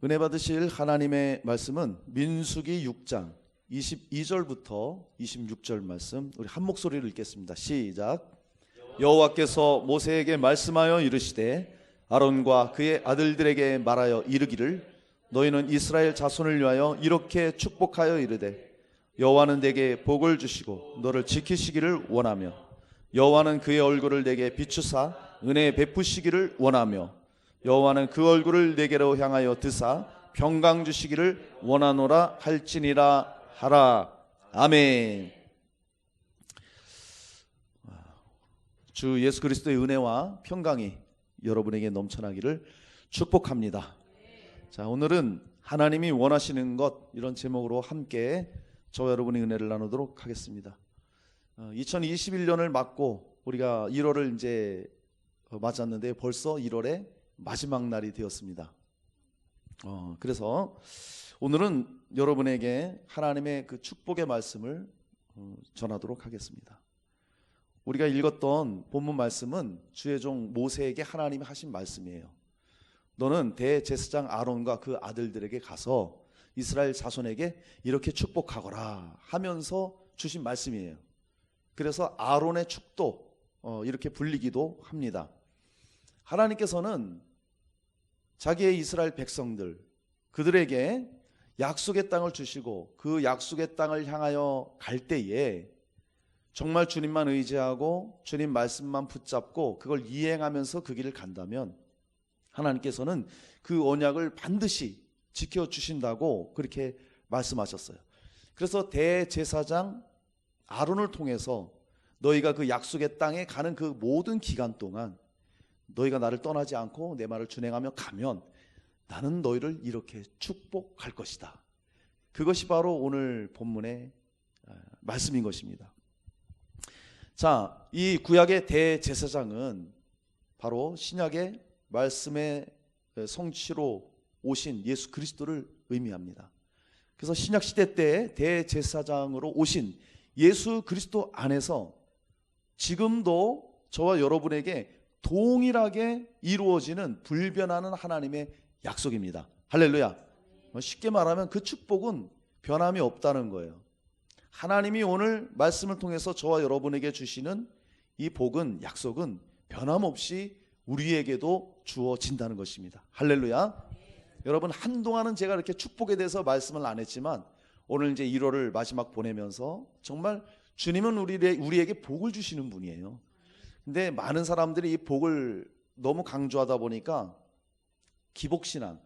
은혜 받으실 하나님의 말씀은 민수기 6장 22절부터 26절 말씀, 우리 한 목소리로 읽겠습니다. 시작. 여호와께서 모세에게 말씀하여 이르시되 아론과 그의 아들들에게 말하여 이르기를 너희는 이스라엘 자손을 위하여 이렇게 축복하여 이르되 여호와는 내게 복을 주시고 너를 지키시기를 원하며 여호와는 그의 얼굴을 내게 비추사 은혜 베푸시기를 원하며 여호와는 그 얼굴을 내게로 향하여 드사 평강 주시기를 원하노라 할지니라 하라. 아멘. 주 예수 그리스도의 은혜와 평강이 여러분에게 넘쳐나기를 축복합니다. 자, 오늘은 하나님이 원하시는 것, 이런 제목으로 함께 저와 여러분의 은혜를 나누도록 하겠습니다. 2021년을 맞고 우리가 1월을 이제 맞았는데 벌써 1월의 마지막 날이 되었습니다. 그래서 오늘은 여러분에게 하나님의 그 축복의 말씀을 전하도록 하겠습니다. 우리가 읽었던 본문 말씀은 주의 종 모세에게 하나님이 하신 말씀이에요. 너는 대제사장 아론과 그 아들들에게 가서 이스라엘 자손에게 이렇게 축복하거라 하면서 주신 말씀이에요. 그래서 아론의 축도 이렇게 불리기도 합니다. 하나님께서는 자기의 이스라엘 백성들, 그들에게 약속의 땅을 주시고 그 약속의 땅을 향하여 갈 때에 정말 주님만 의지하고 주님 말씀만 붙잡고 그걸 이행하면서 그 길을 간다면 하나님께서는 그 언약을 반드시 지켜주신다고 그렇게 말씀하셨어요. 그래서 대제사장 아론을 통해서 너희가 그 약속의 땅에 가는 그 모든 기간 동안 너희가 나를 떠나지 않고 내 말을 준행하며 가면 나는 너희를 이렇게 축복할 것이다. 그것이 바로 오늘 본문의 말씀인 것입니다. 자, 이 구약의 대제사장은 바로 신약의 말씀의 성취로 오신 예수 그리스도를 의미합니다. 그래서 신약 시대 때 대제사장으로 오신 예수 그리스도 안에서 지금도 저와 여러분에게 동일하게 이루어지는 불변하는 하나님의 약속입니다. 할렐루야. 쉽게 말하면 그 축복은 변함이 없다는 거예요. 하나님이 오늘 말씀을 통해서 저와 여러분에게 주시는 이 복은, 약속은 변함없이 우리에게도 주어진다는 것입니다. 할렐루야. 여러분, 한동안은 제가 이렇게 축복에 대해서 말씀을 안 했지만 오늘 이제 1월을 마지막 보내면서 정말 주님은 우리에게 복을 주시는 분이에요. 근데 많은 사람들이 이 복을 너무 강조하다 보니까 기복신앙,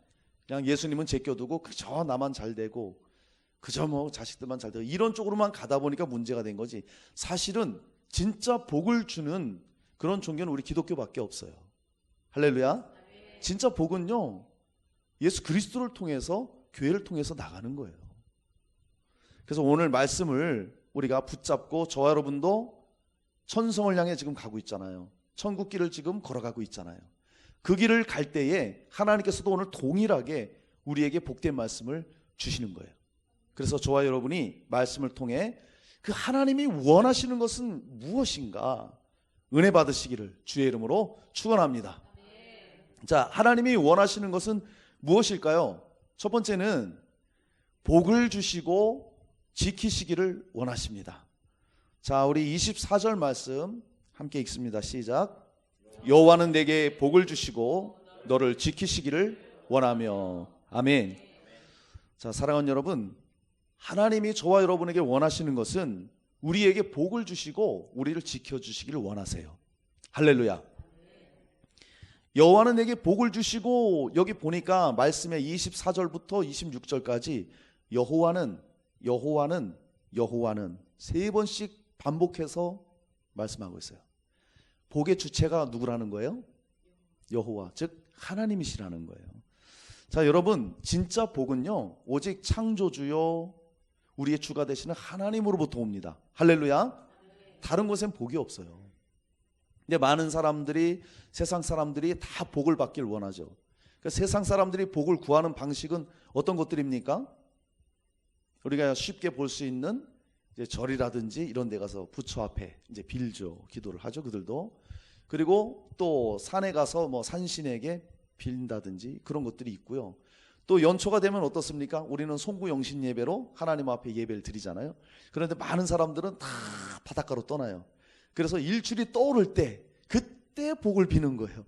그냥 예수님은 제껴두고 그저 나만 잘 되고 그저 뭐 자식들만 잘 되고 이런 쪽으로만 가다 보니까 문제가 된 거지. 사실은 진짜 복을 주는 그런 종교는 우리 기독교밖에 없어요. 할렐루야. 진짜 복은요, 예수 그리스도를 통해서, 교회를 통해서 나가는 거예요. 그래서 오늘 말씀을 우리가 붙잡고 저와 여러분도 천성을 향해 지금 가고 있잖아요. 천국 길을 지금 걸어가고 있잖아요. 그 길을 갈 때에 하나님께서도 오늘 동일하게 우리에게 복된 말씀을 주시는 거예요. 그래서 저와 여러분이 말씀을 통해 그 하나님이 원하시는 것은 무엇인가 은혜 받으시기를 주의 이름으로 축원합니다. 자, 하나님이 원하시는 것은 무엇일까요? 첫 번째는 복을 주시고 지키시기를 원하십니다. 자, 우리 24절 말씀 함께 읽습니다. 시작. 여호와는 내게 복을 주시고 너를 지키시기를 원하며. 아멘. 자, 사랑하는 여러분, 하나님이 저와 여러분에게 원하시는 것은 우리에게 복을 주시고 우리를 지켜주시기를 원하세요. 할렐루야. 여호와는 내게 복을 주시고, 여기 보니까 말씀의 24절부터 26절까지 여호와는 세 번씩 반복해서 말씀하고 있어요. 복의 주체가 누구라는 거예요? 여호와, 즉 하나님이시라는 거예요. 자, 여러분, 진짜 복은요 오직 창조주요 우리의 주가 되시는 하나님으로부터 옵니다. 할렐루야. 다른 곳엔 복이 없어요. 근데 많은 사람들이, 세상 사람들이 다 복을 받길 원하죠. 그러니까 세상 사람들이 복을 구하는 방식은 어떤 것들입니까? 우리가 쉽게 볼 수 있는 이제 절이라든지 이런 데 가서 부처 앞에 이제 빌죠. 기도를 하죠, 그들도. 그리고 또 산에 가서 뭐 산신에게 빌린다든지 그런 것들이 있고요. 또 연초가 되면 어떻습니까? 우리는 송구영신 예배로 하나님 앞에 예배를 드리잖아요. 그런데 많은 사람들은 다 바닷가로 떠나요. 그래서 일출이 떠오를 때 그때 복을 비는 거예요.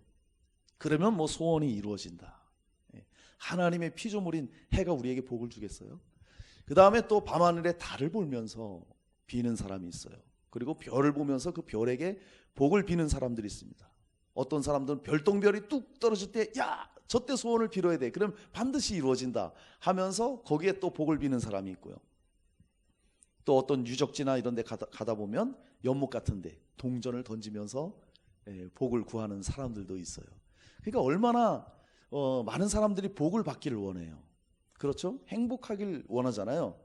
그러면 뭐 소원이 이루어진다. 하나님의 피조물인 해가 우리에게 복을 주겠어요? 그 다음에 또 밤하늘에 달을 보면서 비는 사람이 있어요. 그리고 별을 보면서 그 별에게 복을 비는 사람들이 있습니다. 어떤 사람들은 별똥별이 뚝 떨어질 때 야, 저때 소원을 빌어야 돼. 그럼 반드시 이루어진다 하면서 거기에 또 복을 비는 사람이 있고요. 또 어떤 유적지나 이런 데 가다 보면 연못 같은데 동전을 던지면서 복을 구하는 사람들도 있어요. 그러니까 얼마나 많은 사람들이 복을 받기를 원해요. 그렇죠? 행복하길 원하잖아요.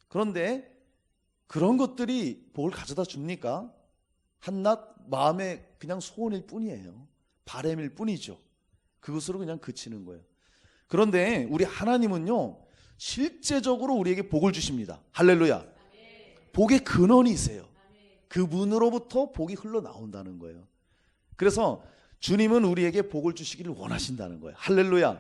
그런데 그런 것들이 복을 가져다 줍니까? 한낱 마음의 그냥 소원일 뿐이에요. 바람일 뿐이죠. 그것으로 그냥 그치는 거예요. 그런데 우리 하나님은요, 실제적으로 우리에게 복을 주십니다. 할렐루야. 복의 근원이세요. 그분으로부터 복이 흘러나온다는 거예요. 그래서 주님은 우리에게 복을 주시기를 원하신다는 거예요. 할렐루야.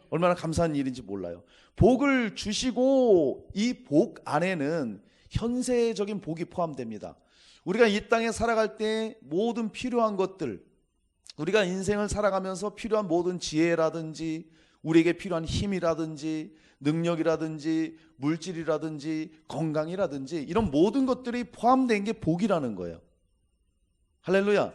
얼마나 감사한 일인지 몰라요. 복을 주시고 이 복 안에는 현세적인 복이 포함됩니다. 우리가 이 땅에 살아갈 때 모든 필요한 것들, 우리가 인생을 살아가면서 필요한 모든 지혜라든지 우리에게 필요한 힘이라든지 능력이라든지 물질이라든지 건강이라든지 이런 모든 것들이 포함된 게 복이라는 거예요. 할렐루야.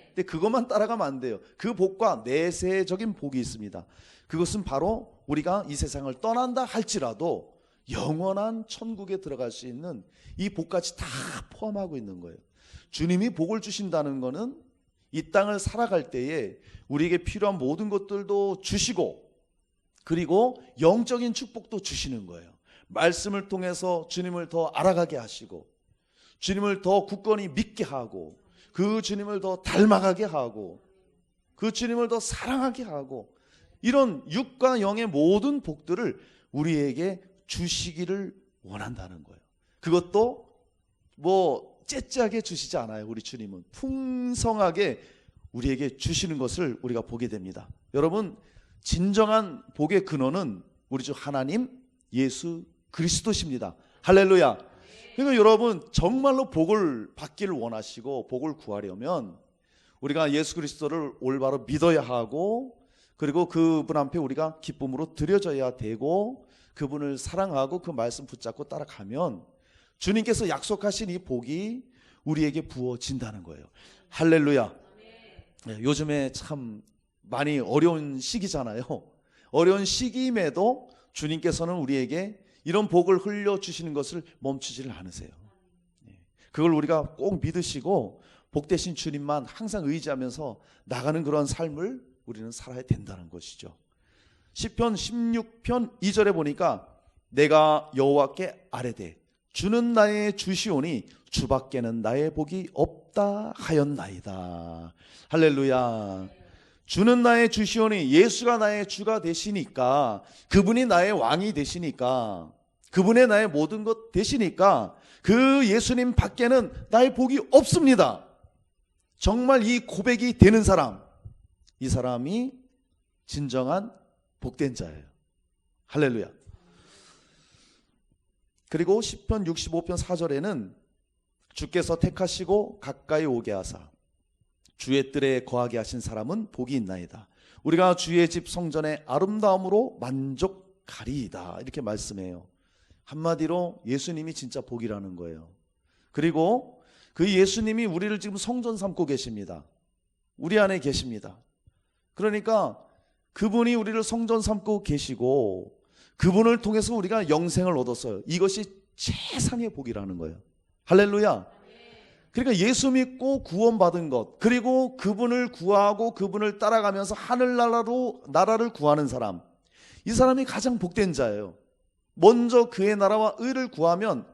근데 그것만 따라가면 안 돼요. 그 복과 내세적인 복이 있습니다. 그것은 바로 우리가 이 세상을 떠난다 할지라도 영원한 천국에 들어갈 수 있는 이 복까지 다 포함하고 있는 거예요. 주님이 복을 주신다는 것은 이 땅을 살아갈 때에 우리에게 필요한 모든 것들도 주시고 그리고 영적인 축복도 주시는 거예요. 말씀을 통해서 주님을 더 알아가게 하시고 주님을 더 굳건히 믿게 하고 그 주님을 더 닮아가게 하고 그 주님을 더 사랑하게 하고 이런 육과 영의 모든 복들을 우리에게 주시기를 원한다는 거예요. 그것도 뭐 째째하게 주시지 않아요. 우리 주님은 풍성하게 우리에게 주시는 것을 우리가 보게 됩니다. 여러분, 진정한 복의 근원은 우리 주 하나님 예수 그리스도십니다. 할렐루야. 그러니까 여러분 정말로 복을 받기를 원하시고 복을 구하려면 우리가 예수 그리스도를 올바로 믿어야 하고 그리고 그분 앞에 우리가 기쁨으로 드려져야 되고 그분을 사랑하고 그 말씀 붙잡고 따라가면 주님께서 약속하신 이 복이 우리에게 부어진다는 거예요. 할렐루야. 네, 요즘에 참 많이 어려운 시기잖아요. 어려운 시기임에도 주님께서는 우리에게 이런 복을 흘려주시는 것을 멈추지를 않으세요. 그걸 우리가 꼭 믿으시고 복되신 주님만 항상 의지하면서 나가는 그런 삶을 우리는 살아야 된다는 것이죠. 시편 16편 2절에 보니까 내가 여호와께 아뢰되 주는 나의 주시오니 주밖에는 나의 복이 없다 하였나이다. 할렐루야. 주는 나의 주시오니 예수가 나의 주가 되시니까 그분이 나의 왕이 되시니까 그분의 나의 모든 것 되시니까 그 예수님 밖에는 나의 복이 없습니다. 정말 이 고백이 되는 사람, 이 사람이 진정한 복된 자예요. 할렐루야. 그리고 시편 65편 4절에는 주께서 택하시고 가까이 오게 하사 주의 뜰에 거하게 하신 사람은 복이 있나이다. 우리가 주의 집 성전의 아름다움으로 만족하리이다. 이렇게 말씀해요. 한마디로 예수님이 진짜 복이라는 거예요. 그리고 그 예수님이 우리를 지금 성전 삼고 계십니다. 우리 안에 계십니다. 그러니까 그분이 우리를 성전 삼고 계시고 그분을 통해서 우리가 영생을 얻었어요. 이것이 최상의 복이라는 거예요. 할렐루야. 그러니까 예수 믿고 구원받은 것, 그리고 그분을 구하고 그분을 따라가면서 나라를 구하는 사람, 이 사람이 가장 복된 자예요. 먼저 그의 나라와 의를 구하면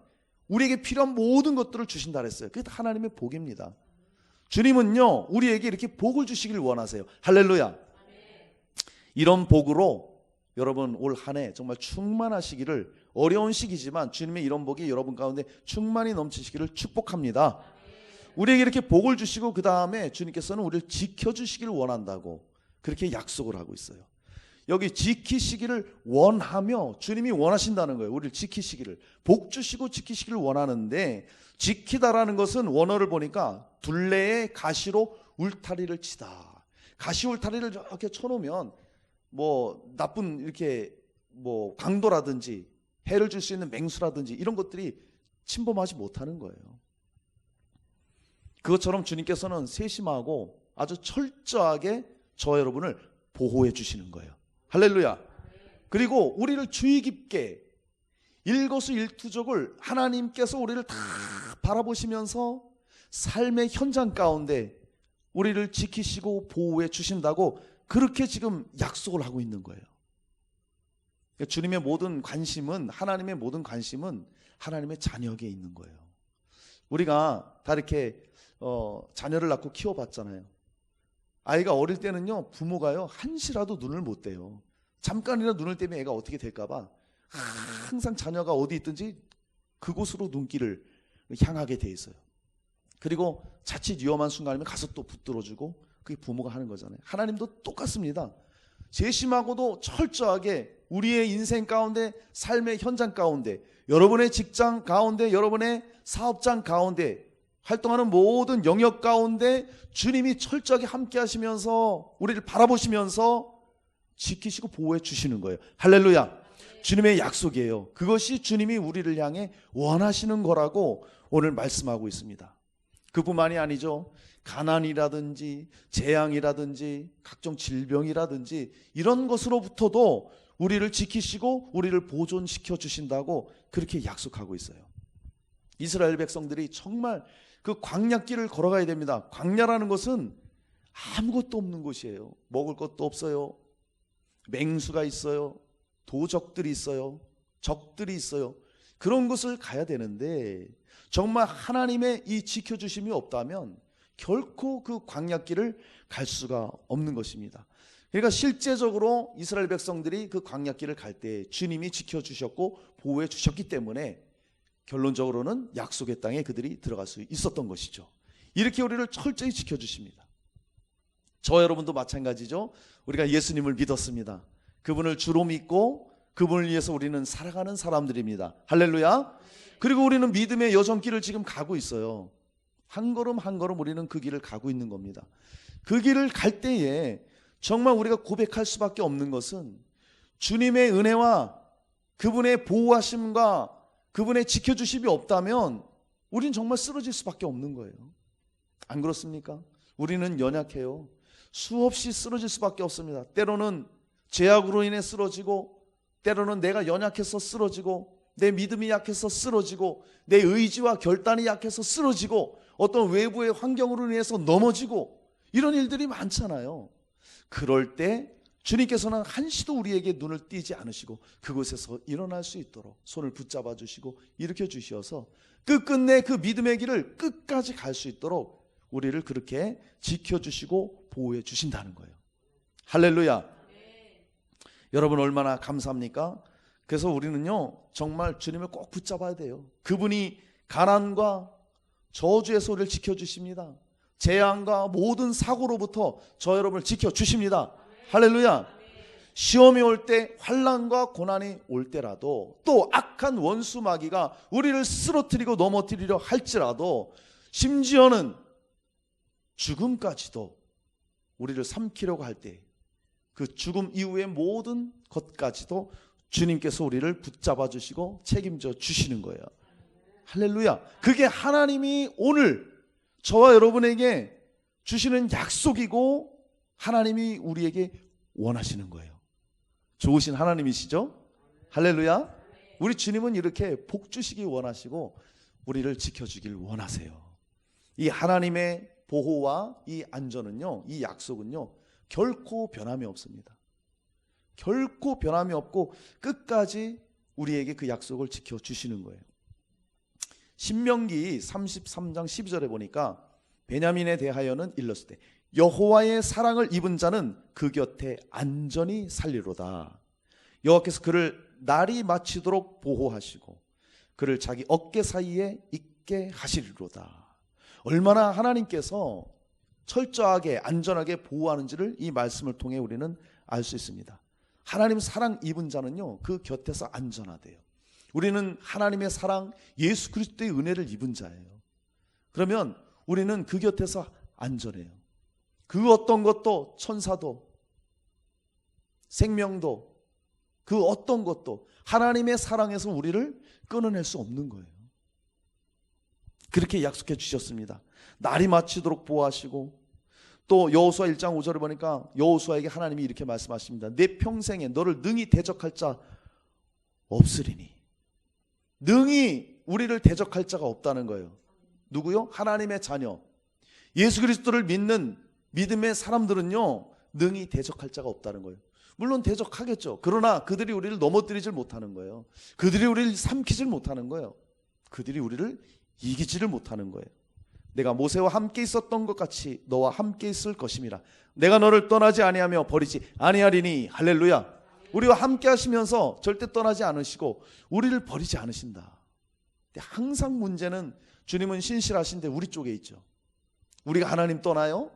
우리에게 필요한 모든 것들을 주신다 그랬어요. 그게 다 하나님의 복입니다. 주님은요 우리에게 이렇게 복을 주시길 원하세요. 할렐루야. 이런 복으로 여러분 올 한 해 정말 충만하시기를, 어려운 시기지만 주님의 이런 복이 여러분 가운데 충만히 넘치시기를 축복합니다. 우리에게 이렇게 복을 주시고 그 다음에 주님께서는 우리를 지켜주시기를 원한다고 그렇게 약속을 하고 있어요. 여기 지키시기를 원하며, 주님이 원하신다는 거예요. 우리를 지키시기를, 복 주시고 지키시기를 원하는데, 지키다라는 것은 원어를 보니까 둘레에 가시로 울타리를 치다. 가시 울타리를 이렇게 쳐놓으면 뭐 나쁜 이렇게 뭐 강도라든지 해를 줄 수 있는 맹수라든지 이런 것들이 침범하지 못하는 거예요. 그것처럼 주님께서는 세심하고 아주 철저하게 저 여러분을 보호해 주시는 거예요. 할렐루야. 그리고 우리를 주의 깊게 일거수일투족을 하나님께서 우리를 다 바라보시면서 삶의 현장 가운데 우리를 지키시고 보호해 주신다고 그렇게 지금 약속을 하고 있는 거예요. 주님의 모든 관심은, 하나님의 모든 관심은 하나님의 자녀에게 있는 거예요. 우리가 다 이렇게 자녀를 낳고 키워봤잖아요. 아이가 어릴 때는요, 부모가요 한시라도 눈을 못 떼요. 잠깐이라도 눈을 떼면 애가 어떻게 될까봐 항상 자녀가 어디 있든지 그곳으로 눈길을 향하게 돼 있어요. 그리고 자칫 위험한 순간이면 가서 또 붙들어주고, 그게 부모가 하는 거잖아요. 하나님도 똑같습니다. 세심하고도 철저하게 우리의 인생 가운데, 삶의 현장 가운데, 여러분의 직장 가운데, 여러분의 사업장 가운데, 활동하는 모든 영역 가운데 주님이 철저하게 함께 하시면서 우리를 바라보시면서 지키시고 보호해 주시는 거예요. 할렐루야. 주님의 약속이에요. 그것이 주님이 우리를 향해 원하시는 거라고 오늘 말씀하고 있습니다. 그뿐만이 아니죠. 가난이라든지 재앙이라든지 각종 질병이라든지 이런 것으로부터도 우리를 지키시고 우리를 보존시켜 주신다고 그렇게 약속하고 있어요. 이스라엘 백성들이 정말 그 광야길을 걸어가야 됩니다. 광야라는 것은 아무것도 없는 곳이에요. 먹을 것도 없어요. 맹수가 있어요. 도적들이 있어요. 적들이 있어요. 그런 곳을 가야 되는데 정말 하나님의 이 지켜주심이 없다면 결코 그 광야길을 갈 수가 없는 것입니다. 그러니까 실제적으로 이스라엘 백성들이 그 광야길을 갈 때 주님이 지켜주셨고 보호해 주셨기 때문에 결론적으로는 약속의 땅에 그들이 들어갈 수 있었던 것이죠. 이렇게 우리를 철저히 지켜주십니다. 저 여러분도 마찬가지죠. 우리가 예수님을 믿었습니다. 그분을 주로 믿고 그분을 위해서 우리는 살아가는 사람들입니다. 할렐루야. 그리고 우리는 믿음의 여정길을 지금 가고 있어요. 한 걸음 한 걸음 우리는 그 길을 가고 있는 겁니다. 그 길을 갈 때에 정말 우리가 고백할 수밖에 없는 것은 주님의 은혜와 그분의 보호하심과 그분의 지켜주심이 없다면 우리는 정말 쓰러질 수밖에 없는 거예요. 안 그렇습니까? 우리는 연약해요. 수없이 쓰러질 수밖에 없습니다. 때로는 죄악으로 인해 쓰러지고, 때로는 내가 연약해서 쓰러지고, 내 믿음이 약해서 쓰러지고, 내 의지와 결단이 약해서 쓰러지고, 어떤 외부의 환경으로 인해서 넘어지고, 이런 일들이 많잖아요. 그럴 때 주님께서는 한시도 우리에게 눈을 띄지 않으시고 그곳에서 일어날 수 있도록 손을 붙잡아 주시고 일으켜 주셔서 끝끝내 그 믿음의 길을 끝까지 갈 수 있도록 우리를 그렇게 지켜주시고 보호해 주신다는 거예요. 할렐루야. 여러분 얼마나 감사합니까? 그래서 우리는요 정말 주님을 꼭 붙잡아야 돼요. 그분이 가난과 저주에서 우리를 지켜주십니다. 재앙과 모든 사고로부터 저 여러분을 지켜주십니다. 할렐루야. 시험이 올 때, 환난과 고난이 올 때라도, 또 악한 원수 마귀가 우리를 쓰러뜨리고 넘어뜨리려 할지라도, 심지어는 죽음까지도 우리를 삼키려고 할 때 그 죽음 이후의 모든 것까지도 주님께서 우리를 붙잡아 주시고 책임져 주시는 거예요. 할렐루야. 그게 하나님이 오늘 저와 여러분에게 주시는 약속이고 하나님이 우리에게 원하시는 거예요. 좋으신 하나님이시죠? 할렐루야. 우리 주님은 이렇게 복 주시기 원하시고 우리를 지켜주길 원하세요. 이 하나님의 보호와 이 안전은요, 이 약속은요 결코 변함이 없습니다. 결코 변함이 없고 끝까지 우리에게 그 약속을 지켜주시는 거예요. 신명기 33장 12절에 보니까 베냐민에 대하여는 일렀을 때 여호와의 사랑을 입은 자는 그 곁에 안전히 살리로다. 여호와께서 그를 날이 마치도록 보호하시고 그를 자기 어깨 사이에 있게 하시리로다. 얼마나 하나님께서 철저하게 안전하게 보호하는지를 이 말씀을 통해 우리는 알 수 있습니다. 하나님 사랑 입은 자는요, 그 곁에서 안전하대요. 우리는 하나님의 사랑, 예수 그리스도의 은혜를 입은 자예요. 그러면 우리는 그 곁에서 안전해요. 그 어떤 것도, 천사도, 생명도, 그 어떤 것도 하나님의 사랑에서 우리를 끊어낼 수 없는 거예요. 그렇게 약속해 주셨습니다. 날이 마치도록 보호하시고, 또 여호수아 1장 5절을 보니까 여호수아에게 하나님이 이렇게 말씀하십니다. 내 평생에 너를 능히 대적할 자 없으리니. 능히 우리를 대적할 자가 없다는 거예요. 누구요? 하나님의 자녀, 예수 그리스도를 믿는 믿음의 사람들은요, 능히 대적할 자가 없다는 거예요. 물론 대적하겠죠. 그러나 그들이 우리를 넘어뜨리질 못하는 거예요. 그들이 우리를 삼키질 못하는 거예요. 그들이 우리를 이기지를 못하는 거예요. 내가 모세와 함께 있었던 것 같이 너와 함께 있을 것임이라. 내가 너를 떠나지 아니하며 버리지 아니하리니. 할렐루야. 우리와 함께 하시면서 절대 떠나지 않으시고 우리를 버리지 않으신다. 근데 항상 문제는 주님은 신실하신데 우리 쪽에 있죠. 우리가 하나님 떠나요?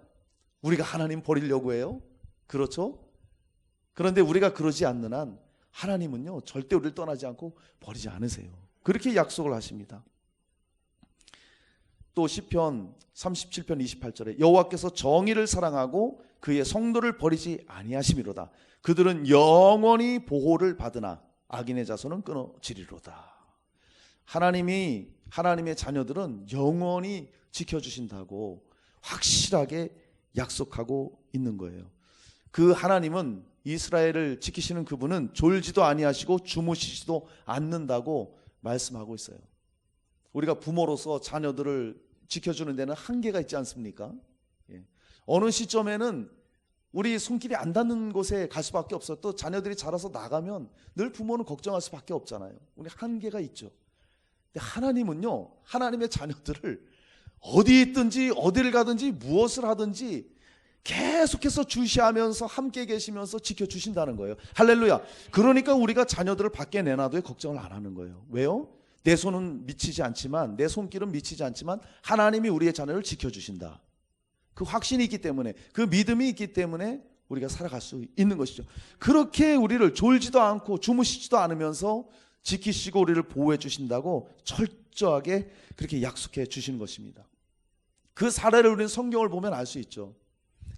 우리가 하나님 버리려고 해요? 그렇죠? 그런데 우리가 그러지 않는 한 하나님은요, 절대 우리를 떠나지 않고 버리지 않으세요. 그렇게 약속을 하십니다. 또 시편 37편 28절에 여호와께서 정의를 사랑하고 그의 성도를 버리지 아니하심이로다. 그들은 영원히 보호를 받으나 악인의 자손은 끊어지리로다. 하나님의 자녀들은 영원히 지켜주신다고 확실하게 약속하고 있는 거예요. 그 하나님은, 이스라엘을 지키시는 그분은 졸지도 아니하시고 주무시지도 않는다고 말씀하고 있어요. 우리가 부모로서 자녀들을 지켜주는 데는 한계가 있지 않습니까? 어느 시점에는 우리 손길이 안 닿는 곳에 갈 수밖에 없어요. 또 자녀들이 자라서 나가면 늘 부모는 걱정할 수밖에 없잖아요. 우리 한계가 있죠. 근데 하나님은요, 하나님의 자녀들을 어디 있든지 어디를 가든지 무엇을 하든지 계속해서 주시하면서 함께 계시면서 지켜주신다는 거예요. 할렐루야. 그러니까 우리가 자녀들을 밖에 내놔도 걱정을 안 하는 거예요. 왜요? 내 손은 미치지 않지만, 내 손길은 미치지 않지만 하나님이 우리의 자녀를 지켜주신다. 그 확신이 있기 때문에, 그 믿음이 있기 때문에 우리가 살아갈 수 있는 것이죠. 그렇게 우리를 졸지도 않고 주무시지도 않으면서 지키시고 우리를 보호해 주신다고 철저하게 그렇게 약속해 주시는 것입니다. 그 사례를 우리는 성경을 보면 알 수 있죠.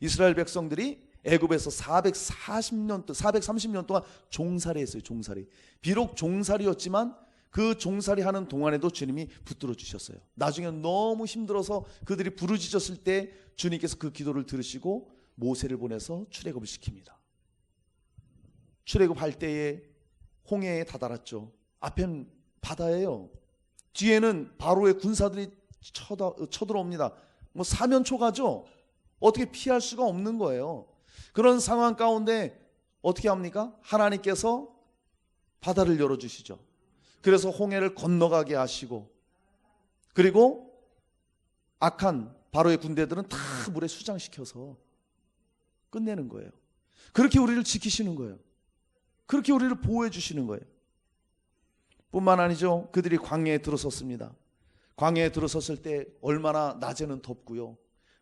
이스라엘 백성들이 애굽에서 430년 동안 종살이 했어요. 종살이. 비록 종살이였지만 그 종살이 하는 동안에도 주님이 붙들어 주셨어요. 나중에 너무 힘들어서 그들이 부르짖었을 때 주님께서 그 기도를 들으시고 모세를 보내서 출애굽을 시킵니다. 출애굽할 때에 홍해에 다다랐죠. 앞엔 바다예요. 뒤에는 바로의 군사들이 쳐들어옵니다. 뭐 사면초가죠. 어떻게 피할 수가 없는 거예요. 그런 상황 가운데 어떻게 합니까? 하나님께서 바다를 열어주시죠. 그래서 홍해를 건너가게 하시고, 그리고 악한 바로의 군대들은 다 물에 수장시켜서 끝내는 거예요. 그렇게 우리를 지키시는 거예요. 그렇게 우리를 보호해 주시는 거예요. 뿐만 아니죠. 그들이 광야에 들어섰습니다. 광야에 들어섰을 때 얼마나 낮에는 덥고요.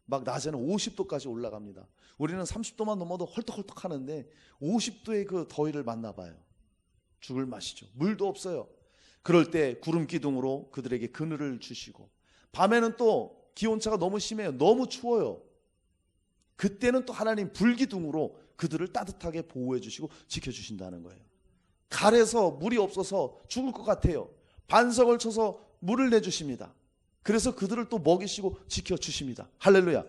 막 낮에는 50도까지 올라갑니다. 우리는 30도만 넘어도 헐떡헐떡 하는데 50도의 그 더위를 만나봐요. 죽을 맛이죠. 물도 없어요. 그럴 때 구름 기둥으로 그들에게 그늘을 주시고, 밤에는 또 기온차가 너무 심해요. 너무 추워요. 그때는 또 하나님 불기둥으로 그들을 따뜻하게 보호해 주시고 지켜주신다는 거예요. 갈에서 물이 없어서 죽을 것 같아요. 반석을 쳐서 물을 내주십니다. 그래서 그들을 또 먹이시고 지켜주십니다. 할렐루야.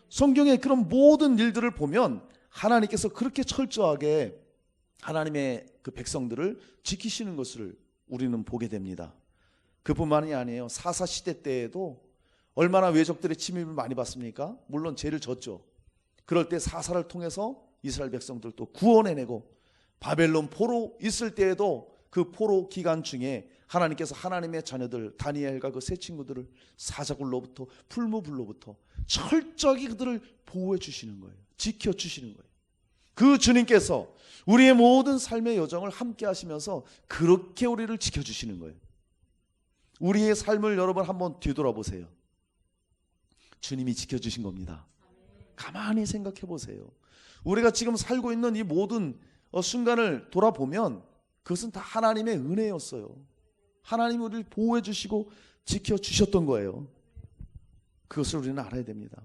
성경의 그런 모든 일들을 보면 하나님께서 그렇게 철저하게 하나님의 그 백성들을 지키시는 것을 우리는 보게 됩니다. 그뿐만이 아니에요. 사사 시대 때에도 얼마나 외적들의 침입을 많이 받습니까? 물론 죄를 졌죠. 그럴 때 사사를 통해서 이스라엘 백성들 또 구원해내고, 바벨론 포로 있을 때에도 그 포로 기간 중에 하나님께서 하나님의 자녀들 다니엘과 그 세 친구들을 사자굴로부터 풀무불로부터 철저하게 그들을 보호해 주시는 거예요. 지켜주시는 거예요. 그 주님께서 우리의 모든 삶의 여정을 함께 하시면서 그렇게 우리를 지켜주시는 거예요. 우리의 삶을 여러분 한번 뒤돌아보세요. 주님이 지켜주신 겁니다. 가만히 생각해 보세요. 우리가 지금 살고 있는 이 모든 순간을 돌아보면 그것은 다 하나님의 은혜였어요. 하나님이 우리를 보호해 주시고 지켜주셨던 거예요. 그것을 우리는 알아야 됩니다.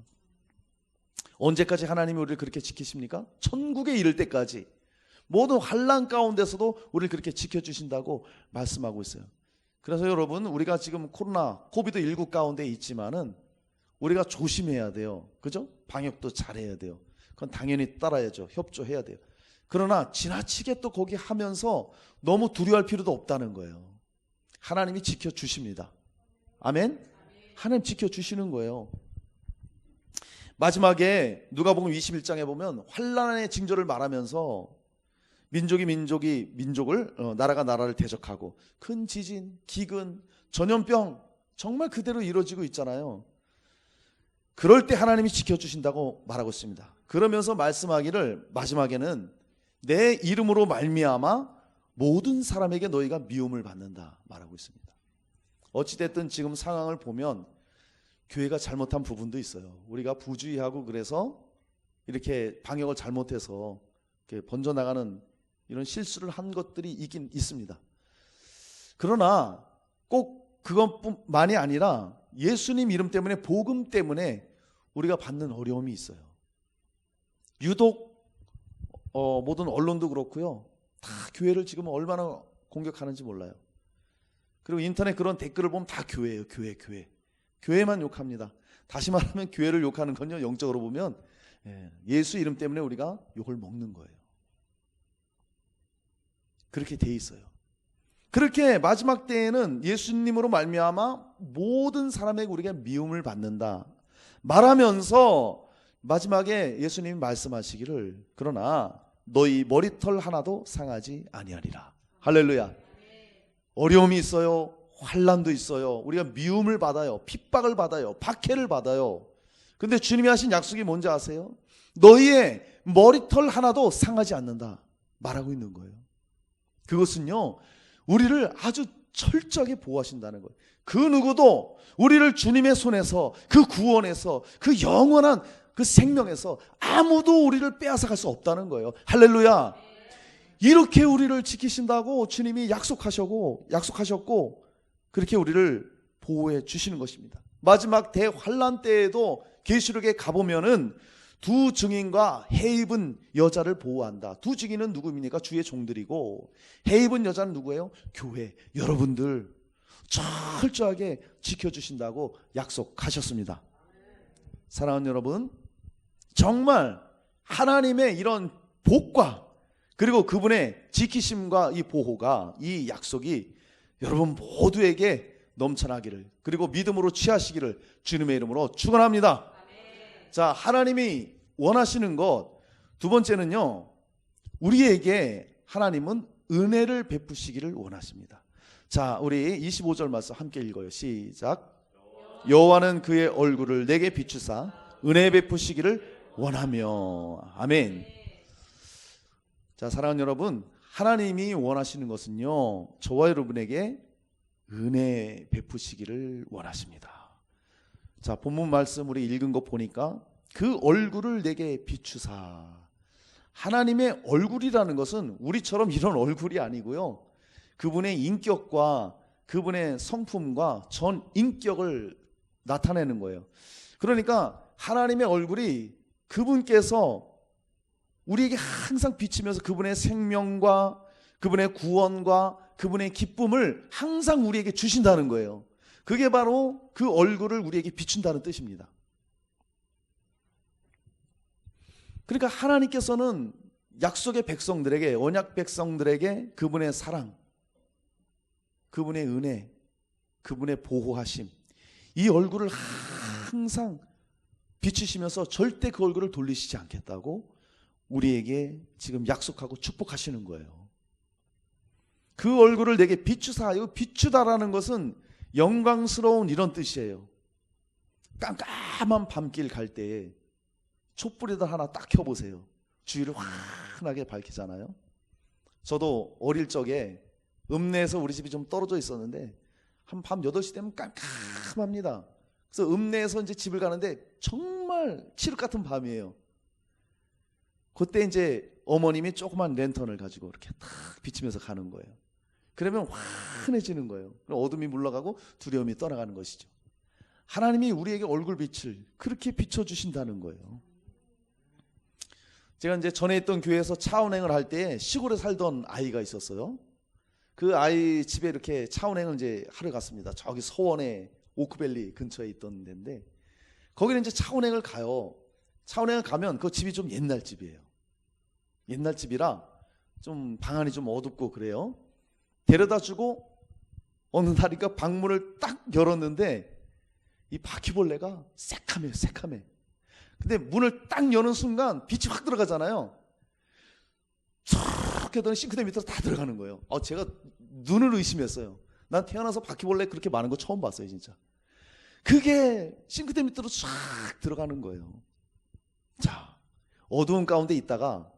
언제까지 하나님이 우리를 그렇게 지키십니까? 천국에 이를 때까지 모든 환난 가운데서도 우리를 그렇게 지켜주신다고 말씀하고 있어요. 그래서 여러분, 우리가 지금 코로나 코비드19 가운데 있지만은 우리가 조심해야 돼요. 그죠? 방역도 잘해야 돼요. 그건 당연히 따라야죠. 협조해야 돼요. 그러나 지나치게 또 거기 하면서 너무 두려워할 필요도 없다는 거예요. 하나님이 지켜주십니다. 아멘? 하나님 지켜주시는 거예요. 마지막에 누가복음 21장에 보면 환난의 징조를 말하면서 민족이 민족을, 나라가 나라를 대적하고 큰 지진, 기근, 전염병 정말 그대로 이루어지고 있잖아요. 그럴 때 하나님이 지켜주신다고 말하고 있습니다. 그러면서 말씀하기를 마지막에는 내 이름으로 말미암아 모든 사람에게 너희가 미움을 받는다 말하고 있습니다. 어찌됐든 지금 상황을 보면 교회가 잘못한 부분도 있어요. 우리가 부주의하고 그래서 이렇게 방역을 잘못해서 이렇게 번져나가는 이런 실수를 한 것들이 있긴 있습니다. 그러나 꼭 그것뿐만이 아니라 예수님 이름 때문에, 복음 때문에 우리가 받는 어려움이 있어요. 유독 모든 언론도 그렇고요, 다 교회를 지금 얼마나 공격하는지 몰라요. 그리고 인터넷 그런 댓글을 보면 다 교회예요. 교회만 욕합니다. 다시 말하면 교회를 욕하는 건요, 영적으로 보면 예수 이름 때문에 우리가 욕을 먹는 거예요. 그렇게 돼 있어요. 그렇게 마지막 때에는 예수님으로 말미암아 모든 사람에게 우리가 미움을 받는다 말하면서 마지막에 예수님이 말씀하시기를 그러나 너희 머리털 하나도 상하지 아니하리라. 할렐루야. 어려움이 있어요. 환난도 있어요. 우리가 미움을 받아요. 핍박을 받아요. 박해를 받아요. 근데 주님이 하신 약속이 뭔지 아세요? 너희의 머리털 하나도 상하지 않는다 말하고 있는 거예요. 그것은요, 우리를 아주 철저하게 보호하신다는 거예요. 그 누구도 우리를 주님의 손에서, 그 구원에서, 그 영원한 그 생명에서 아무도 우리를 빼앗아갈 수 없다는 거예요. 할렐루야. 이렇게 우리를 지키신다고 주님이 약속하셨고 그렇게 우리를 보호해 주시는 것입니다. 마지막 대환란 때에도 계시록에 가보면은 두 증인과 해 입은 여자를 보호한다. 두 증인은 누구입니까? 주의 종들이고, 해 입은 여자는 누구예요? 교회 여러분들 철저하게 지켜주신다고 약속하셨습니다. 사랑하는 여러분, 정말 하나님의 이런 복과 그리고 그분의 지키심과 이 보호가, 이 약속이 여러분 모두에게 넘쳐나기를, 그리고 믿음으로 취하시기를 주님의 이름으로 축원합니다. 자, 하나님이 원하시는 것 두 번째는요, 우리에게 하나님은 은혜를 베푸시기를 원하십니다. 자, 우리 25절 말씀 함께 읽어요. 시작. 여호와는 그의 얼굴을 내게 비추사 은혜 베푸시기를 원하며. 아멘. 자, 사랑하는 여러분, 하나님이 원하시는 것은요, 저와 여러분에게 은혜 베푸시기를 원하십니다. 자, 본문 말씀 우리 읽은 거 보니까 그 얼굴을 내게 비추사. 하나님의 얼굴이라는 것은 우리처럼 이런 얼굴이 아니고요, 그분의 인격과 그분의 성품과 전 인격을 나타내는 거예요. 그러니까 하나님의 얼굴이 그분께서 우리에게 항상 비치면서 그분의 생명과 그분의 구원과 그분의 기쁨을 항상 우리에게 주신다는 거예요. 그게 바로 그 얼굴을 우리에게 비춘다는 뜻입니다. 그러니까 하나님께서는 약속의 백성들에게, 언약 백성들에게 그분의 사랑, 그분의 은혜, 그분의 보호하심, 이 얼굴을 항상 비추시면서 절대 그 얼굴을 돌리시지 않겠다고 우리에게 지금 약속하고 축복하시는 거예요. 그 얼굴을 내게 비추사. 이거 비추다라는 것은 영광스러운 이런 뜻이에요. 깜깜한 밤길 갈 때에 촛불에다 하나 딱 켜보세요. 주위를 환하게 밝히잖아요. 저도 어릴 적에 읍내에서 우리 집이 좀 떨어져 있었는데 한 밤 8시 되면 깜깜합니다. 그래서 읍내에서 이제 집을 가는데 정말 칠흑 같은 밤이에요. 그때 이제 어머님이 조그만 랜턴을 가지고 이렇게 탁 비치면서 가는 거예요. 그러면 환해지는 거예요. 어둠이 물러가고 두려움이 떠나가는 것이죠. 하나님이 우리에게 얼굴빛을 그렇게 비춰주신다는 거예요. 제가 이제 전에 있던 교회에서 차 운행을 할 때 시골에 살던 아이가 있었어요. 그 아이 집에 이렇게 차 운행을 이제 하러 갔습니다. 저기 서원에 오크밸리 근처에 있던 데인데, 거기는 이제 차 운행을 가요. 차 운행을 가면 그 집이 좀 옛날 집이에요. 옛날 집이라 좀 방안이 좀 어둡고 그래요. 데려다 주고 어느 날인가 방문을 딱 열었는데 이 바퀴벌레가 새카매. 근데 문을 딱 여는 순간 빛이 확 들어가잖아요. 촤악 하더니 싱크대 밑으로 다 들어가는 거예요. 제가 눈을 의심했어요. 난 태어나서 바퀴벌레 그렇게 많은 거 처음 봤어요, 진짜. 그게 싱크대 밑으로 촤악 들어가는 거예요. 자, 어두운 가운데 있다가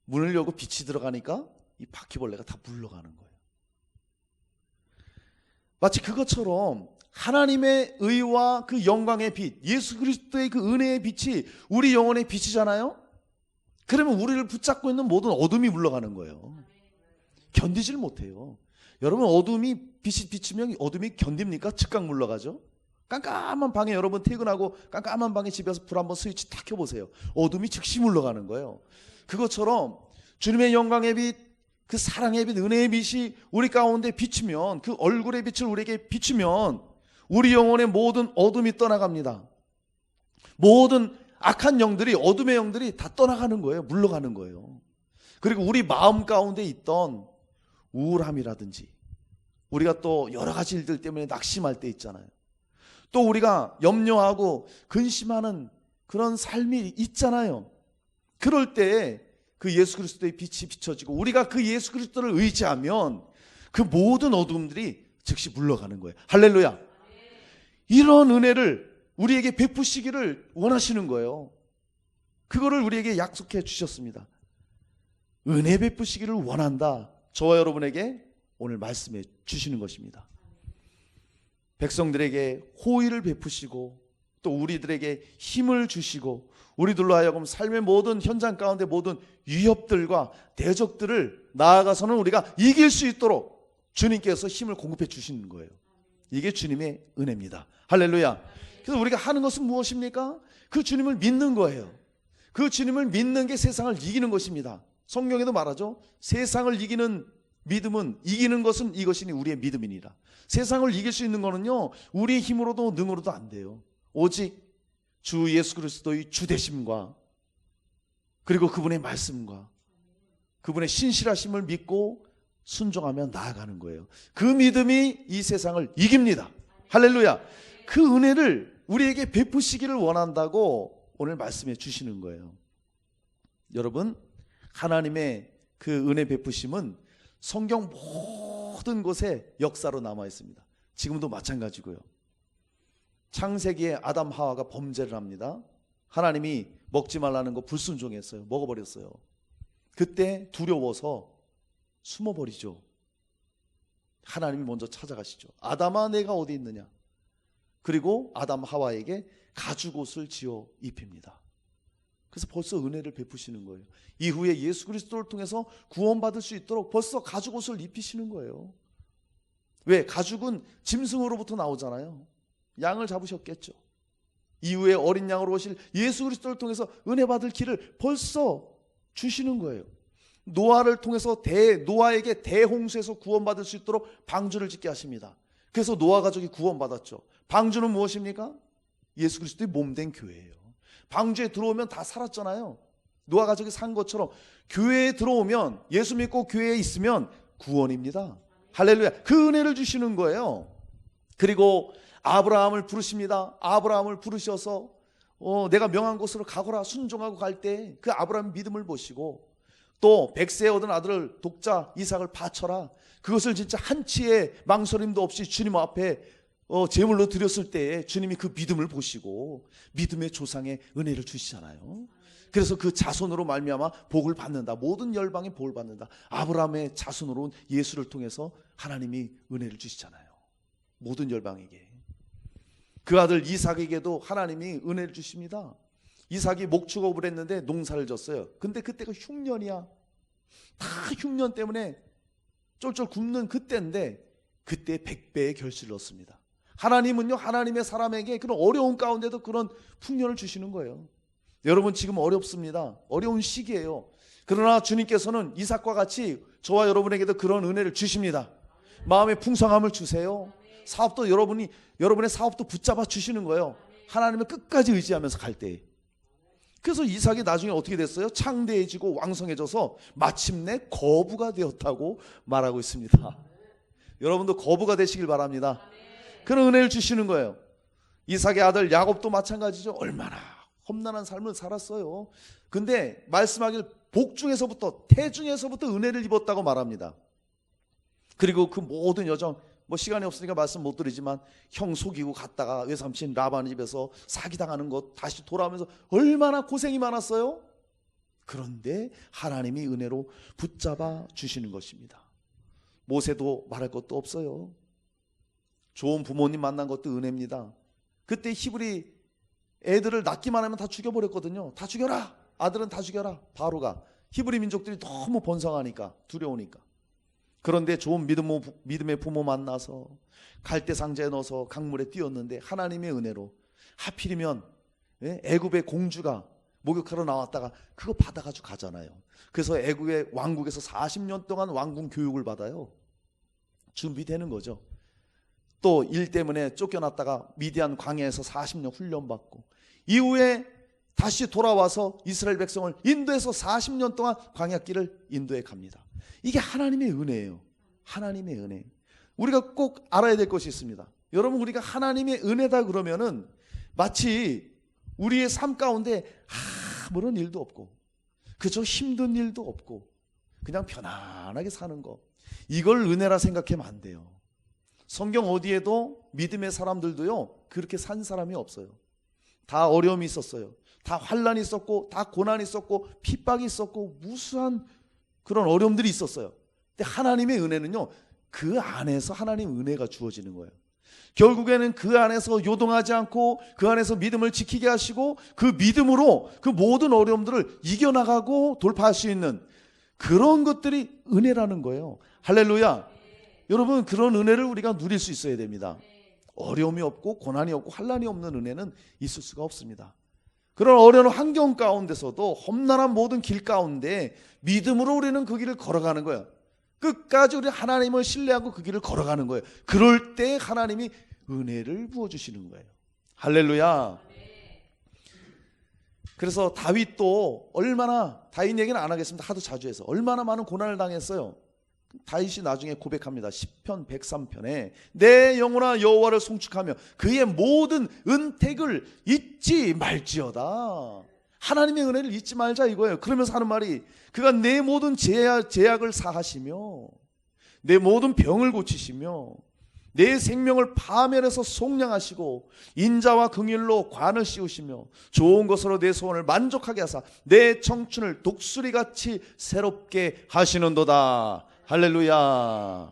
문을 열고 빛이 들어가니까 이 바퀴벌레가 다 물러가는 거예요. 마치 그것처럼 하나님의 의와 그 영광의 빛, 예수 그리스도의 그 은혜의 빛이 우리 영혼의 빛이잖아요. 그러면 우리를 붙잡고 있는 모든 어둠이 물러가는 거예요. 견디질 못해요. 여러분, 어둠이 빛이 비치면 어둠이 견딥니까? 즉각 물러가죠. 깜깜한 방에 여러분 퇴근하고 깜깜한 방에 집에서 불 한번 스위치 탁 켜보세요. 어둠이 즉시 물러가는 거예요. 그것처럼 주님의 영광의 빛, 그 사랑의 빛, 은혜의 빛이 우리 가운데 비치면, 그 얼굴의 빛을 우리에게 비추면 우리 영혼의 모든 어둠이 떠나갑니다. 모든 악한 영들이, 어둠의 영들이 다 떠나가는 거예요. 물러가는 거예요. 그리고 우리 마음 가운데 있던 우울함이라든지, 우리가 또 여러 가지 일들 때문에 낙심할 때 있잖아요. 또 우리가 염려하고 근심하는 그런 삶이 있잖아요. 그럴 때 그 예수 그리스도의 빛이 비춰지고 우리가 그 예수 그리스도를 의지하면 그 모든 어둠들이 즉시 물러가는 거예요. 할렐루야. 이런 은혜를 우리에게 베푸시기를 원하시는 거예요. 그거를 우리에게 약속해 주셨습니다. 은혜 베푸시기를 원한다. 저와 여러분에게 오늘 말씀해 주시는 것입니다. 백성들에게 호의를 베푸시고 또 우리들에게 힘을 주시고 우리들로 하여금 삶의 모든 현장 가운데 모든 위협들과 대적들을 나아가서는 우리가 이길 수 있도록 주님께서 힘을 공급해 주시는 거예요. 이게 주님의 은혜입니다. 할렐루야. 그래서 우리가 하는 것은 무엇입니까? 그 주님을 믿는 거예요. 그 주님을 믿는 게 세상을 이기는 것입니다. 성경에도 말하죠. 세상을 이기는 믿음은, 이기는 것은 이것이니 우리의 믿음이니라. 세상을 이길 수 있는 거는요, 우리의 힘으로도 능으로도 안 돼요. 오직 주 예수 그리스도의 주되심과 그리고 그분의 말씀과 그분의 신실하심을 믿고 순종하며 나아가는 거예요. 그 믿음이 이 세상을 이깁니다. 할렐루야. 그 은혜를 우리에게 베푸시기를 원한다고 오늘 말씀해 주시는 거예요. 여러분, 하나님의 그 은혜 베푸심은 성경 모든 곳에 역사로 남아 있습니다. 지금도 마찬가지고요. 창세기에 아담 하와가 범죄를 합니다. 하나님이 먹지 말라는 거 불순종했어요. 먹어버렸어요. 그때 두려워서 숨어버리죠. 하나님이 먼저 찾아가시죠. 아담아, 내가 어디 있느냐. 그리고 아담 하와에게 가죽옷을 지어 입힙니다. 그래서 벌써 은혜를 베푸시는 거예요. 이후에 예수 그리스도를 통해서 구원받을 수 있도록 벌써 가죽옷을 입히시는 거예요. 왜? 가죽은 짐승으로부터 나오잖아요. 양을 잡으셨겠죠. 이후에 어린 양으로 오실 예수 그리스도를 통해서 은혜 받을 길을 벌써 주시는 거예요. 노아를 통해서 노아에게 대홍수에서 구원받을 수 있도록 방주를 짓게 하십니다. 그래서 노아 가족이 구원받았죠. 방주는 무엇입니까? 예수 그리스도의 몸된 교회예요. 방주에 들어오면 다 살았잖아요. 노아 가족이 산 것처럼 교회에 들어오면, 예수 믿고 교회에 있으면 구원입니다. 할렐루야. 그 은혜를 주시는 거예요. 그리고 아브라함을 부르십니다. 아브라함을 부르셔서 내가 명한 곳으로 가거라 순종하고 갈 때 그 아브라함의 믿음을 보시고, 또 100세에 얻은 아들을 독자 이삭을 바쳐라. 그것을 진짜 한치의 망설임도 없이 주님 앞에 제물로 드렸을 때에 주님이 그 믿음을 보시고 믿음의 조상의 은혜를 주시잖아요. 그래서 그 자손으로 말미암아 복을 받는다. 모든 열방이 복을 받는다. 아브라함의 자손으로 온 예수를 통해서 하나님이 은혜를 주시잖아요. 모든 열방에게. 그 아들 이삭에게도 하나님이 은혜를 주십니다. 이삭이 목축업을 했는데 농사를 졌어요. 근데 그때가 흉년이야. 다 흉년 때문에 쫄쫄 굶는 그때인데 그때 100배의 결실을 얻습니다. 하나님은요, 하나님의 사람에게 그런 어려운 가운데도 그런 풍년을 주시는 거예요. 여러분 지금 어렵습니다. 어려운 시기예요. 그러나 주님께서는 이삭과 같이 저와 여러분에게도 그런 은혜를 주십니다. 마음의 풍성함을 주세요. 사업도 여러분의 사업도 붙잡아 주시는 거예요. 하나님을 끝까지 의지하면서 갈 때. 그래서 이삭이 나중에 어떻게 됐어요? 창대해지고 왕성해져서 마침내 거부가 되었다고 말하고 있습니다. 여러분도 거부가 되시길 바랍니다. 그런 은혜를 주시는 거예요. 이삭의 아들 야곱도 마찬가지죠. 얼마나 험난한 삶을 살았어요. 근데 말씀하길 복중에서부터 태중에서부터 은혜를 입었다고 말합니다. 그리고 그 모든 여정, 시간이 없으니까 말씀 못 드리지만 형 속이고 갔다가 외삼친 라반 집에서 사기당하는 것 다시 돌아오면서 얼마나 고생이 많았어요. 그런데 하나님이 은혜로 붙잡아 주시는 것입니다. 모세도 말할 것도 없어요. 좋은 부모님 만난 것도 은혜입니다. 그때 히브리 애들을 낳기만 하면 다 죽여버렸거든요. 다 죽여라. 아들은 다 죽여라. 바로가. 히브리 민족들이 너무 번성하니까, 두려우니까. 그런데 좋은 믿음의 부모 만나서 갈대 상자에 넣어서 강물에 띄웠는데 하나님의 은혜로 하필이면 애굽의 공주가 목욕하러 나왔다가 그거 받아가지고 가잖아요. 그래서 애굽의 왕국에서 40년 동안 왕궁 교육을 받아요. 준비되는 거죠. 또 일 때문에 쫓겨났다가 미디안 광야에서 40년 훈련받고 이후에 다시 돌아와서 이스라엘 백성을 인도에서 40년 동안 광야길을 인도에 갑니다. 이게 하나님의 은혜예요. 하나님의 은혜. 우리가 꼭 알아야 될 것이 있습니다. 여러분, 우리가 하나님의 은혜다 그러면은 마치 우리의 삶 가운데 아무런 일도 없고 그저 힘든 일도 없고 그냥 편안하게 사는 거, 이걸 은혜라 생각하면 안 돼요. 성경 어디에도 믿음의 사람들도요 그렇게 산 사람이 없어요. 다 어려움이 있었어요. 다 환난이 있었고 다 고난이 있었고 핍박이 있었고 무수한 그런 어려움들이 있었어요. 근데 하나님의 은혜는요 그 안에서 하나님 은혜가 주어지는 거예요. 결국에는 그 안에서 요동하지 않고 그 안에서 믿음을 지키게 하시고 그 믿음으로 그 모든 어려움들을 이겨나가고 돌파할 수 있는 그런 것들이 은혜라는 거예요. 할렐루야. 여러분, 그런 은혜를 우리가 누릴 수 있어야 됩니다. 어려움이 없고 고난이 없고 환난이 없는 은혜는 있을 수가 없습니다. 그런 어려운 환경 가운데서도 험난한 모든 길 가운데 믿음으로 우리는 그 길을 걸어가는 거예요. 끝까지 우리 하나님을 신뢰하고 그 길을 걸어가는 거예요. 그럴 때 하나님이 은혜를 부어주시는 거예요. 할렐루야. 그래서 다윗도 다윗 얘기는 안 하겠습니다. 하도 자주 해서 얼마나 많은 고난을 당했어요. 다윗이 나중에 고백합니다. 시편 103편에 내 영혼아 여호와를 송축하며 그의 모든 은택을 잊지 말지어다. 하나님의 은혜를 잊지 말자 이거예요. 그러면서 하는 말이 그가 내 모든 죄악을 사하시며 내 모든 병을 고치시며 내 생명을 파멸해서 속량하시고 인자와 긍휼로 관을 씌우시며 좋은 것으로 내 소원을 만족하게 하사 내 청춘을 독수리같이 새롭게 하시는도다. 할렐루야.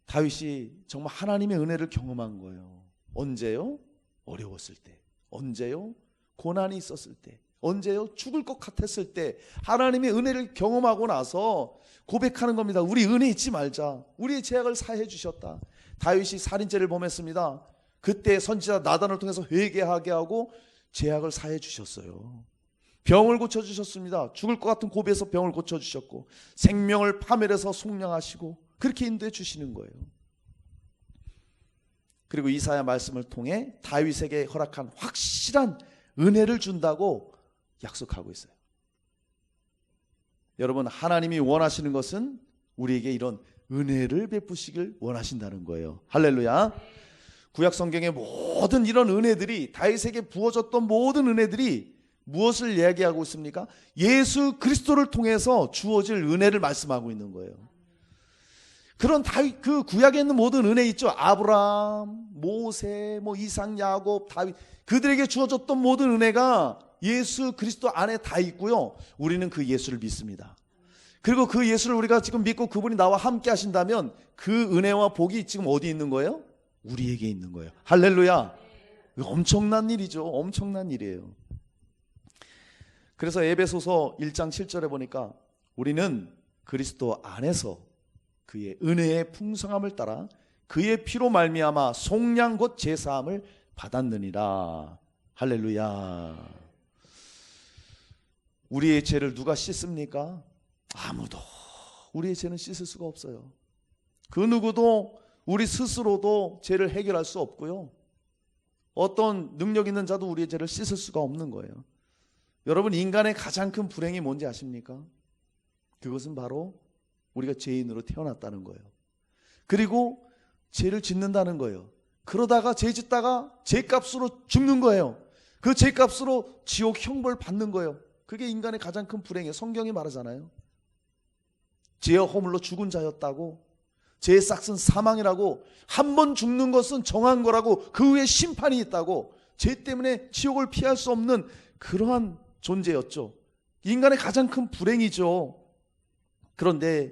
다윗이 정말 하나님의 은혜를 경험한 거예요. 언제요? 어려웠을 때. 언제요? 고난이 있었을 때. 언제요? 죽을 것 같았을 때. 하나님의 은혜를 경험하고 나서 고백하는 겁니다. 우리 은혜 잊지 말자. 우리의 죄악을 사해 주셨다. 다윗이 살인죄를 범했습니다. 그때 선지자 나단을 통해서 회개하게 하고 죄악을 사해 주셨어요. 병을 고쳐주셨습니다. 죽을 것 같은 고비에서 병을 고쳐주셨고 생명을 파멸해서 속량하시고 그렇게 인도해 주시는 거예요. 그리고 이사야 말씀을 통해 다윗에게 허락한 확실한 은혜를 준다고 약속하고 있어요. 여러분, 하나님이 원하시는 것은 우리에게 이런 은혜를 베푸시길 원하신다는 거예요. 할렐루야. 구약 성경의 모든 이런 은혜들이, 다윗에게 부어졌던 모든 은혜들이 무엇을 이야기하고 있습니까? 예수 그리스도를 통해서 주어질 은혜를 말씀하고 있는 거예요. 그런 다윗, 그 구약에 있는 모든 은혜 있죠. 아브라함, 모세, 이삭, 야곱, 다윗, 그들에게 주어졌던 모든 은혜가 예수 그리스도 안에 다 있고요. 우리는 그 예수를 믿습니다. 그리고 그 예수를 우리가 지금 믿고 그분이 나와 함께 하신다면 그 은혜와 복이 지금 어디 있는 거예요? 우리에게 있는 거예요. 할렐루야. 엄청난 일이죠. 엄청난 일이에요. 그래서 에베소서 1장 7절에 보니까 우리는 그리스도 안에서 그의 은혜의 풍성함을 따라 그의 피로 말미암아 속량 곧 제사함을 받았느니라. 할렐루야. 우리의 죄를 누가 씻습니까? 아무도 우리의 죄는 씻을 수가 없어요. 그 누구도 우리 스스로도 죄를 해결할 수 없고요. 어떤 능력 있는 자도 우리의 죄를 씻을 수가 없는 거예요. 여러분, 인간의 가장 큰 불행이 뭔지 아십니까? 그것은 바로 우리가 죄인으로 태어났다는 거예요. 그리고 죄를 짓는다는 거예요. 그러다가 죄 짓다가 죄값으로 죽는 거예요. 그 죄값으로 지옥 형벌 받는 거예요. 그게 인간의 가장 큰 불행이에요. 성경이 말하잖아요. 죄와 허물로 죽은 자였다고, 죄의 싹은 사망이라고, 한 번 죽는 것은 정한 거라고, 그 후에 심판이 있다고, 죄 때문에 지옥을 피할 수 없는 그러한 존재였죠. 인간의 가장 큰 불행이죠. 그런데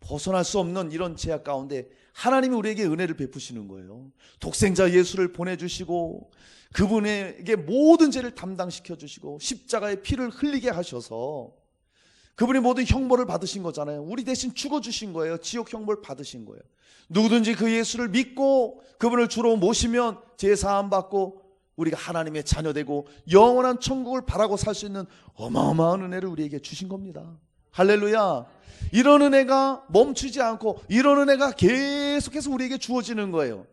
벗어날 수 없는 이런 죄악 가운데 하나님이 우리에게 은혜를 베푸시는 거예요. 독생자 예수를 보내주시고 그분에게 모든 죄를 담당시켜 주시고 십자가의 피를 흘리게 하셔서 그분이 모든 형벌을 받으신 거잖아요. 우리 대신 죽어주신 거예요. 지옥 형벌 받으신 거예요. 누구든지 그 예수를 믿고 그분을 주로 모시면 죄 사함 받고 우리가 하나님의 자녀되고 영원한 천국을 바라고 살 수 있는 어마어마한 은혜를 우리에게 주신 겁니다. 할렐루야. 이런 은혜가 멈추지 않고 이런 은혜가 계속해서 우리에게 주어지는 거예요.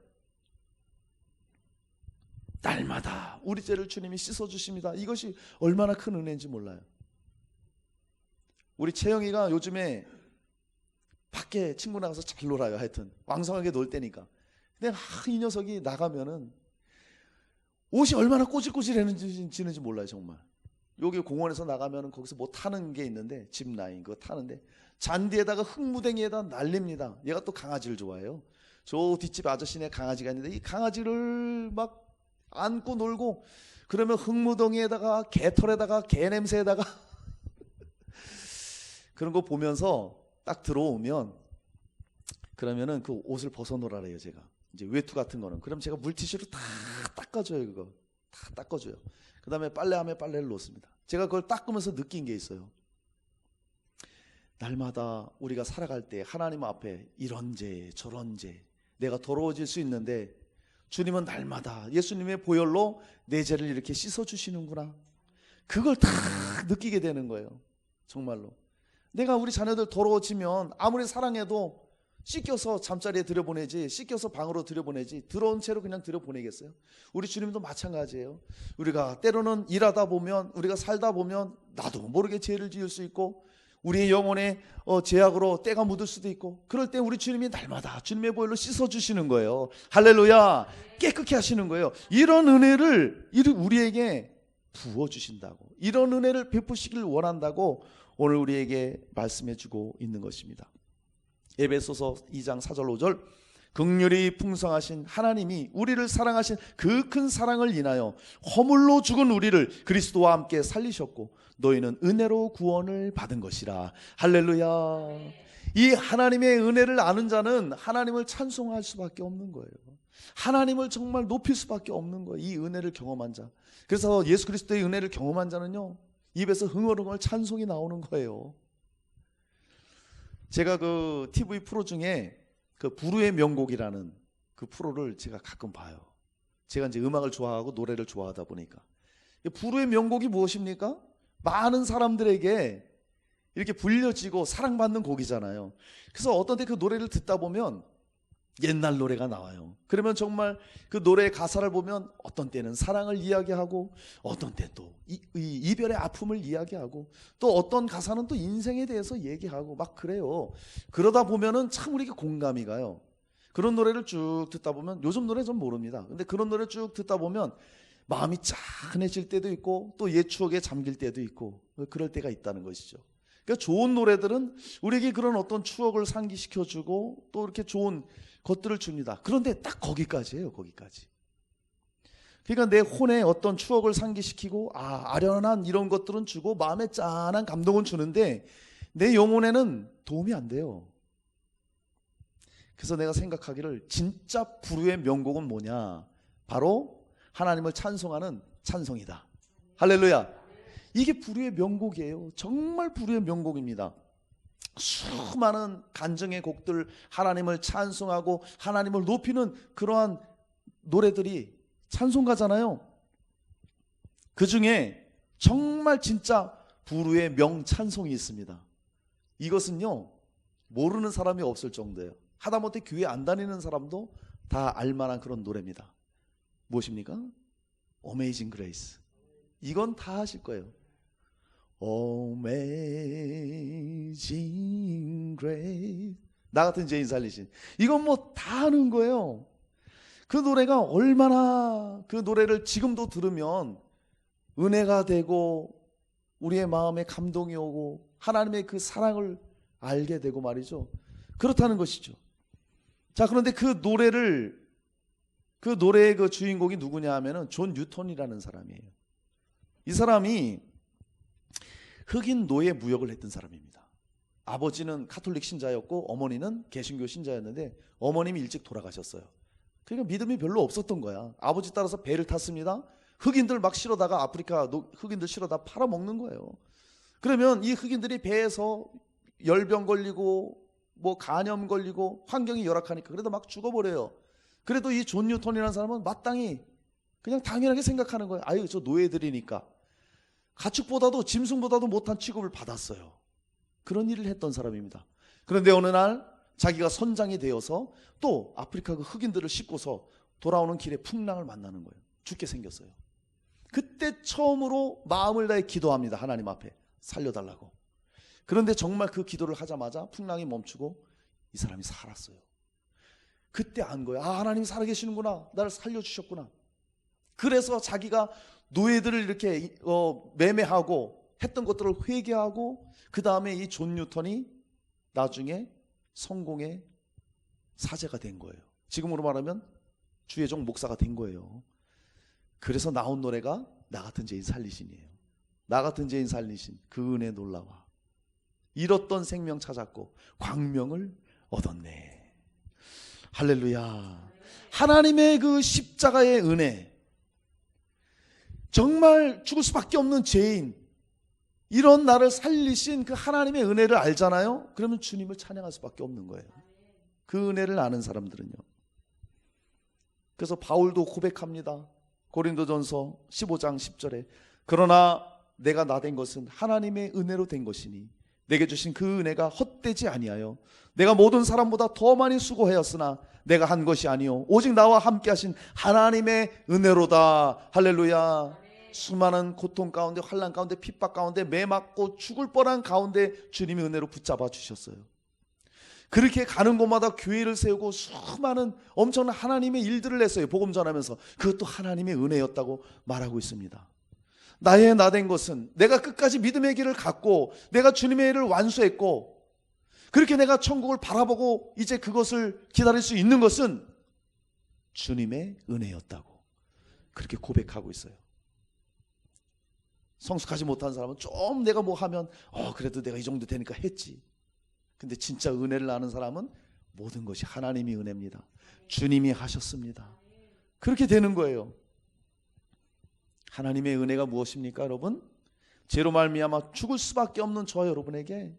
날마다 우리 죄를 주님이 씻어주십니다. 이것이 얼마나 큰 은혜인지 몰라요. 우리 채영이가 요즘에 밖에 친구 나가서 잘 놀아요. 하여튼 왕성하게 놀 때니까. 근데 이 녀석이 나가면은 옷이 얼마나 꼬질꼬질해지는지 몰라요. 정말. 여기 공원에서 나가면은 거기서 뭐 타는 게 있는데 짚라인 그거 타는데 잔디에다가 흙무댕이에다 날립니다. 얘가 또 강아지를 좋아해요. 저 뒷집 아저씨네 강아지가 있는데 이 강아지를 막 안고 놀고 그러면 흙무덩이에다가 개털에다가 개냄새에다가 그런 거 보면서 딱 들어오면 그러면은 그 옷을 벗어놓으라래요. 제가 이제 외투 같은 거는 그럼 제가 물티슈로 다 닦아줘요. 그거 다 닦아줘요. 그 다음에 빨래함에 빨래를 놓습니다. 제가 그걸 닦으면서 느낀 게 있어요. 날마다 우리가 살아갈 때 하나님 앞에 이런 죄 저런 죄 내가 더러워질 수 있는데 주님은 날마다 예수님의 보혈로 내 죄를 이렇게 씻어주시는구나. 그걸 다 느끼게 되는 거예요. 정말로. 내가 우리 자녀들 더러워지면 아무리 사랑해도 씻겨서 잠자리에 들여보내지 씻겨서 방으로 들여보내지 들어온 채로 그냥 들여보내겠어요? 우리 주님도 마찬가지예요. 우리가 때로는 일하다 보면 우리가 살다 보면 나도 모르게 죄를 지을 수 있고 우리의 영혼에 죄악으로 때가 묻을 수도 있고 그럴 때 우리 주님이 날마다 주님의 보혈로 씻어주시는 거예요. 할렐루야. 깨끗게 하시는 거예요. 이런 은혜를 우리에게 부어주신다고 이런 은혜를 베푸시길 원한다고 오늘 우리에게 말씀해주고 있는 것입니다. 에베소서 2장 4절 5절 긍휼이 풍성하신 하나님이 우리를 사랑하신 그 큰 사랑을 인하여 허물로 죽은 우리를 그리스도와 함께 살리셨고 너희는 은혜로 구원을 받은 것이라. 할렐루야. 이 하나님의 은혜를 아는 자는 하나님을 찬송할 수밖에 없는 거예요. 하나님을 정말 높일 수밖에 없는 거예요. 이 은혜를 경험한 자. 그래서 예수 그리스도의 은혜를 경험한 자는요 입에서 흥얼흥얼 찬송이 나오는 거예요. 제가 그 TV 프로 중에 그 부르의 명곡이라는 그 프로를 제가 가끔 봐요. 제가 이제 음악을 좋아하고 노래를 좋아하다 보니까 부르의 명곡이 무엇입니까? 많은 사람들에게 이렇게 불려지고 사랑받는 곡이잖아요. 그래서 어떤 때 그 노래를 듣다 보면 옛날 노래가 나와요. 그러면 정말 그 노래의 가사를 보면 어떤 때는 사랑을 이야기하고 어떤 때는 또 이별의 아픔을 이야기하고 또 어떤 가사는 또 인생에 대해서 얘기하고 막 그래요. 그러다 보면은 참 우리에게 공감이 가요. 그런 노래를 쭉 듣다 보면 요즘 노래 좀 모릅니다. 근데 그런 노래 쭉 듣다 보면 마음이 짠해질 때도 있고 또 옛 추억에 잠길 때도 있고 그럴 때가 있다는 것이죠. 그러니까 좋은 노래들은 우리에게 그런 어떤 추억을 상기시켜주고 또 이렇게 좋은 것들을 줍니다. 그런데 딱 거기까지예요. 거기까지. 그러니까 내 혼에 어떤 추억을 상기시키고 아련한 이런 것들은 주고 마음에 짠한 감동은 주는데 내 영혼에는 도움이 안 돼요. 그래서 내가 생각하기를 진짜 부르의 명곡은 뭐냐? 바로 하나님을 찬송하는 찬송이다. 할렐루야. 이게 불후의 명곡이에요. 정말 불후의 명곡입니다. 수많은 간증의 곡들, 하나님을 찬송하고 하나님을 높이는 그러한 노래들이 찬송가잖아요. 그 중에 정말 진짜 불후의 명찬송이 있습니다. 이것은요, 모르는 사람이 없을 정도예요. 하다못해 교회 안 다니는 사람도 다 알만한 그런 노래입니다. 무엇입니까? Amazing Grace. 이건 다 아실 거예요. Amazing Grace. 나 같은 죄인 살리신. 이건 뭐 다 아는 거예요. 그 노래가 얼마나, 그 노래를 지금도 들으면 은혜가 되고 우리의 마음에 감동이 오고 하나님의 그 사랑을 알게 되고 말이죠. 그렇다는 것이죠. 자, 그런데 그 노래의 그 주인공이 누구냐 하면은 존 뉴턴이라는 사람이에요. 이 사람이 흑인 노예 무역을 했던 사람입니다. 아버지는 카톨릭 신자였고 어머니는 개신교 신자였는데 어머님이 일찍 돌아가셨어요. 그러니까 믿음이 별로 없었던 거야. 아버지 따라서 배를 탔습니다. 흑인들 막 실어다가 아프리카 흑인들 실어다 팔아먹는 거예요. 그러면 이 흑인들이 배에서 열병 걸리고 뭐 간염 걸리고 환경이 열악하니까 그래도 막 죽어버려요. 그래도 이 존 뉴턴이라는 사람은 마땅히 그냥 당연하게 생각하는 거예요. 아유, 저 노예들이니까. 가축보다도 짐승보다도 못한 취급을 받았어요. 그런 일을 했던 사람입니다. 그런데 어느 날 자기가 선장이 되어서 또 아프리카 그 흑인들을 싣고서 돌아오는 길에 풍랑을 만나는 거예요. 죽게 생겼어요. 그때 처음으로 마음을 다해 기도합니다. 하나님 앞에 살려달라고. 그런데 정말 그 기도를 하자마자 풍랑이 멈추고 이 사람이 살았어요. 그때 안 거예요. 아, 하나님이 살아계시는구나. 나를 살려주셨구나. 그래서 자기가 노예들을 이렇게 매매하고 했던 것들을 회개하고 그 다음에 이 존 뉴턴이 나중에 성공의 사제가 된 거예요. 지금으로 말하면 주의 종 목사가 된 거예요. 그래서 나온 노래가 나 같은 죄인 살리신이에요. 나 같은 죄인 살리신 그 은혜 놀라와. 잃었던 생명 찾았고 광명을 얻었네. 할렐루야. 하나님의 그 십자가의 은혜, 정말 죽을 수밖에 없는 죄인, 이런 나를 살리신 그 하나님의 은혜를 알잖아요. 그러면 주님을 찬양할 수밖에 없는 거예요. 그 은혜를 아는 사람들은요. 그래서 바울도 고백합니다. 고린도전서 15장 10절에 그러나 내가 나 된 것은 하나님의 은혜로 된 것이니 내게 주신 그 은혜가 헛되지 아니하여 내가 모든 사람보다 더 많이 수고하였으나 내가 한 것이 아니요 오직 나와 함께 하신 하나님의 은혜로다. 할렐루야. 수많은 고통 가운데, 환난 가운데, 핍박 가운데, 매 맞고 죽을 뻔한 가운데 주님이 은혜로 붙잡아 주셨어요. 그렇게 가는 곳마다 교회를 세우고 수많은 엄청난 하나님의 일들을 했어요. 복음 전하면서. 그것도 하나님의 은혜였다고 말하고 있습니다. 나의 나 된 것은 내가 끝까지 믿음의 길을 갔고 내가 주님의 일을 완수했고 그렇게 내가 천국을 바라보고 이제 그것을 기다릴 수 있는 것은 주님의 은혜였다고 그렇게 고백하고 있어요. 성숙하지 못한 사람은 좀 내가 뭐 하면 그래도 내가 이 정도 되니까 했지. 근데 진짜 은혜를 아는 사람은 모든 것이 하나님이 은혜입니다. 주님이 하셨습니다. 그렇게 되는 거예요. 하나님의 은혜가 무엇입니까, 여러분? 죄로 말미암아 죽을 수밖에 없는 저와 여러분에게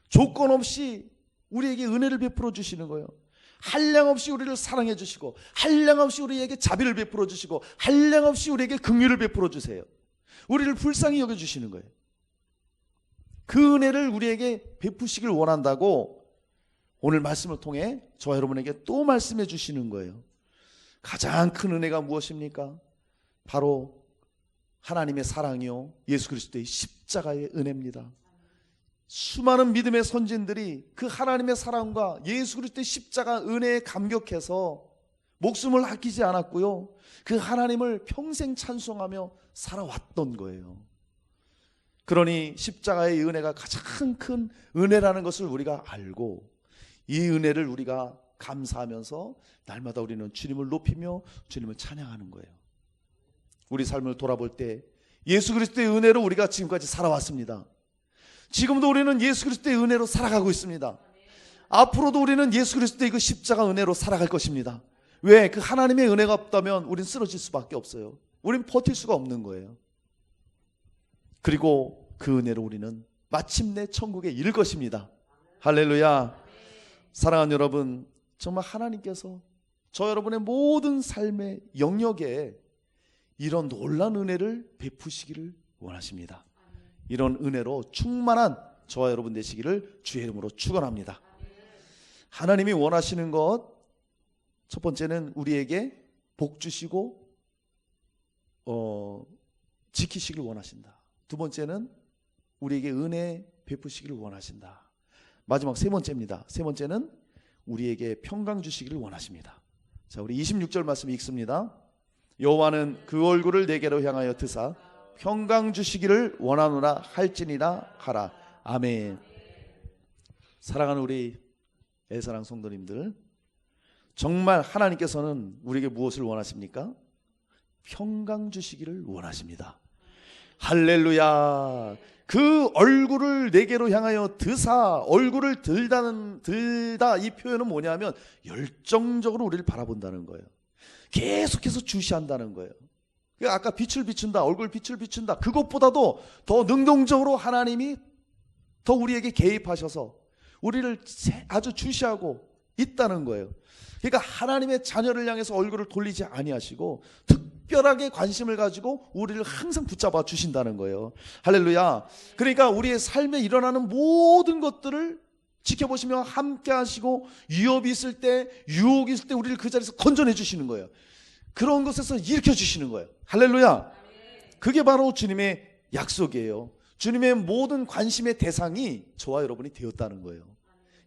조건 없이 우리에게 은혜를 베풀어 주시는 거예요. 한량없이 우리를 사랑해 주시고 한량없이 우리에게 자비를 베풀어 주시고 한량없이 우리에게 긍휼을 베풀어 주세요. 우리를 불쌍히 여겨 주시는 거예요. 그 은혜를 우리에게 베푸시길 원한다고 오늘 말씀을 통해 저와 여러분에게 또 말씀해 주시는 거예요. 가장 큰 은혜가 무엇입니까? 바로 하나님의 사랑이요 예수 그리스도의 십자가의 은혜입니다. 수많은 믿음의 선진들이 그 하나님의 사랑과 예수 그리스도의 십자가 은혜에 감격해서 목숨을 아끼지 않았고요, 그 하나님을 평생 찬송하며 살아왔던 거예요. 그러니 십자가의 은혜가 가장 큰 은혜라는 것을 우리가 알고 이 은혜를 우리가 감사하면서 날마다 우리는 주님을 높이며 주님을 찬양하는 거예요. 우리 삶을 돌아볼 때 예수 그리스도의 은혜로 우리가 지금까지 살아왔습니다. 지금도 우리는 예수 그리스도의 은혜로 살아가고 있습니다. 앞으로도 우리는 예수 그리스도의 그 십자가 은혜로 살아갈 것입니다. 왜? 그 하나님의 은혜가 없다면 우린 쓰러질 수밖에 없어요. 우린 버틸 수가 없는 거예요. 그리고 그 은혜로 우리는 마침내 천국에 이를 것입니다. 할렐루야. 사랑하는 여러분, 정말 하나님께서 저 여러분의 모든 삶의 영역에 이런 놀라운 은혜를 베푸시기를 원하십니다. 이런 은혜로 충만한 저와 여러분 되시기를 주의 이름으로 축원합니다. 하나님이 원하시는 것, 첫 번째는 우리에게 복 주시고 지키시길 원하신다. 두 번째는 우리에게 은혜 베푸시기를 원하신다. 마지막 세 번째입니다. 세 번째는 우리에게 평강 주시기를 원하십니다. 자, 우리 26절 말씀 읽습니다. 여호와는 그 얼굴을 내게로 향하여 드사 평강 주시기를 원하노라 할지니라 하라. 아멘. 사랑하는 우리 애사랑 성도님들, 정말 하나님께서는 우리에게 무엇을 원하십니까? 평강 주시기를 원하십니다. 할렐루야. 그 얼굴을 내게로 향하여 드사, 얼굴을 들다, 이 표현은 뭐냐면 열정적으로 우리를 바라본다는 거예요. 계속해서 주시한다는 거예요. 아까 빛을 비춘다, 얼굴 빛을 비춘다, 그것보다도 더 능동적으로 하나님이 더 우리에게 개입하셔서 우리를 아주 주시하고 있다는 거예요. 그러니까 하나님의 자녀를 향해서 얼굴을 돌리지 아니하시고 특별하게 관심을 가지고 우리를 항상 붙잡아 주신다는 거예요. 할렐루야. 그러니까 우리의 삶에 일어나는 모든 것들을 지켜보시며 함께 하시고, 위협이 있을 때, 유혹이 있을 때 우리를 그 자리에서 건져내 주시는 거예요. 그런 것에서 일으켜 주시는 거예요. 할렐루야. 그게 바로 주님의 약속이에요. 주님의 모든 관심의 대상이 저와 여러분이 되었다는 거예요.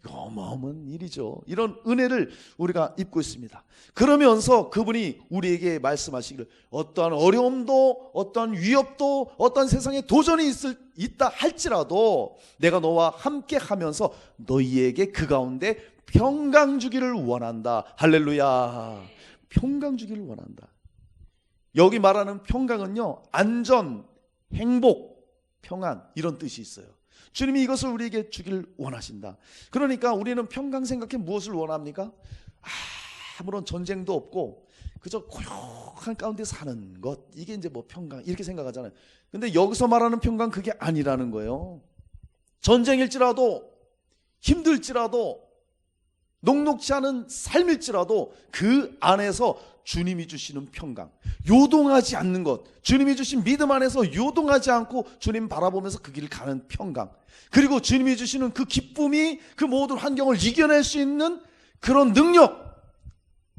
어마어마한 일이죠. 이런 은혜를 우리가 입고 있습니다. 그러면서 그분이 우리에게 말씀하시기를, 어떠한 어려움도 어떠한 위협도 어떠한 세상에 도전이 있다 할지라도 내가 너와 함께 하면서 너희에게 그 가운데 평강 주기를 원한다. 할렐루야. 평강 주기를 원한다. 여기 말하는 평강은요, 안전, 행복, 평안, 이런 뜻이 있어요. 주님이 이것을 우리에게 주기를 원하신다. 그러니까 우리는 평강 생각해 무엇을 원합니까? 아무런 전쟁도 없고 그저 고요한 가운데 사는 것, 이게 이제 뭐 평강 이렇게 생각하잖아요. 근데 여기서 말하는 평강, 그게 아니라는 거예요. 전쟁일지라도, 힘들지라도, 녹록지 않은 삶일지라도 그 안에서 주님이 주시는 평강, 요동하지 않는 것, 주님이 주신 믿음 안에서 요동하지 않고 주님 바라보면서 그 길을 가는 평강, 그리고 주님이 주시는 그 기쁨이 그 모든 환경을 이겨낼 수 있는 그런 능력,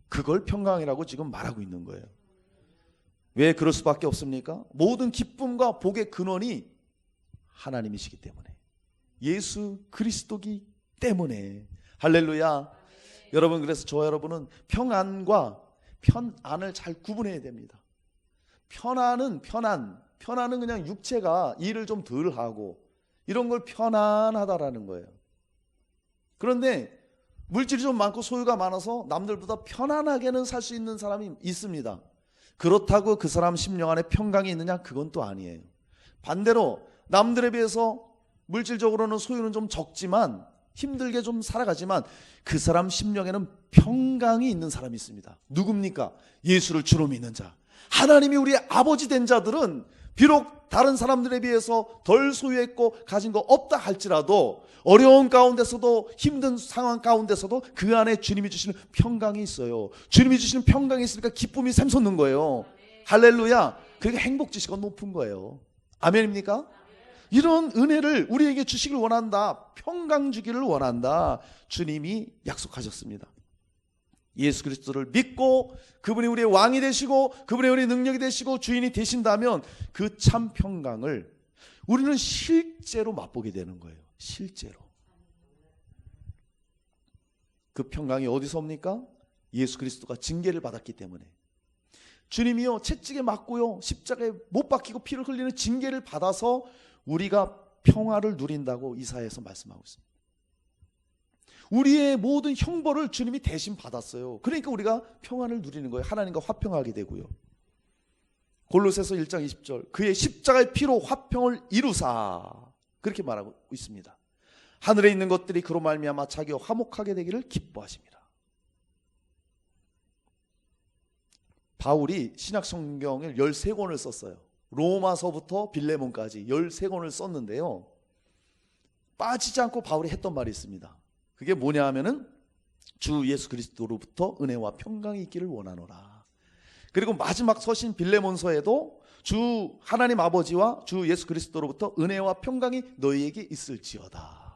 그걸 평강이라고 지금 말하고 있는 거예요. 왜 그럴 수밖에 없습니까? 모든 기쁨과 복의 근원이 하나님이시기 때문에, 예수 그리스도기 때문에. 할렐루야. 여러분, 그래서 저와 여러분은 평안과 편안을 잘 구분해야 됩니다. 편안은 그냥 육체가 일을 좀 덜 하고 이런 걸 편안하다라는 거예요. 그런데 물질이 좀 많고 소유가 많아서 남들보다 편안하게는 살 수 있는 사람이 있습니다. 그렇다고 그 사람 심령 안에 평강이 있느냐? 그건 또 아니에요. 반대로 남들에 비해서 물질적으로는 소유는 좀 적지만, 힘들게 좀 살아가지만 그 사람 심령에는 평강이 있는 사람이 있습니다. 누굽니까? 예수를 주로 믿는 자, 하나님이 우리의 아버지 된 자들은 비록 다른 사람들에 비해서 덜 소유했고 가진 거 없다 할지라도, 어려운 가운데서도, 힘든 상황 가운데서도 그 안에 주님이 주시는 평강이 있어요. 주님이 주시는 평강이 있으니까 기쁨이 샘솟는 거예요. 할렐루야. 그러니까 행복지수가 높은 거예요. 아멘입니까? 이런 은혜를 우리에게 주시길 원한다. 평강 주기를 원한다. 주님이 약속하셨습니다. 예수 그리스도를 믿고 그분이 우리의 왕이 되시고 그분이 우리의 능력이 되시고 주인이 되신다면 그 참 평강을 우리는 실제로 맛보게 되는 거예요. 실제로. 그 평강이 어디서 옵니까? 예수 그리스도가 징계를 받았기 때문에. 주님이요, 채찍에 맞고요, 십자가에 못 박히고 피를 흘리는 징계를 받아서 우리가 평화를 누린다고 이사야에서 말씀하고 있습니다. 우리의 모든 형벌을 주님이 대신 받았어요. 그러니까 우리가 평안을 누리는 거예요. 하나님과 화평하게 되고요. 골로새서 1장 20절, 그의 십자가의 피로 화평을 이루사, 그렇게 말하고 있습니다. 하늘에 있는 것들이 그로 말미암아 자기와 화목하게 되기를 기뻐하십니다. 바울이 신약 성경을 13권을 썼어요. 로마서부터 빌레몬까지 13권을 썼는데요, 빠지지 않고 바울이 했던 말이 있습니다. 그게 뭐냐 하면은 주 예수 그리스도로부터 은혜와 평강이 있기를 원하노라. 그리고 마지막 서신 빌레몬서에도 주 하나님 아버지와 주 예수 그리스도로부터 은혜와 평강이 너희에게 있을지어다.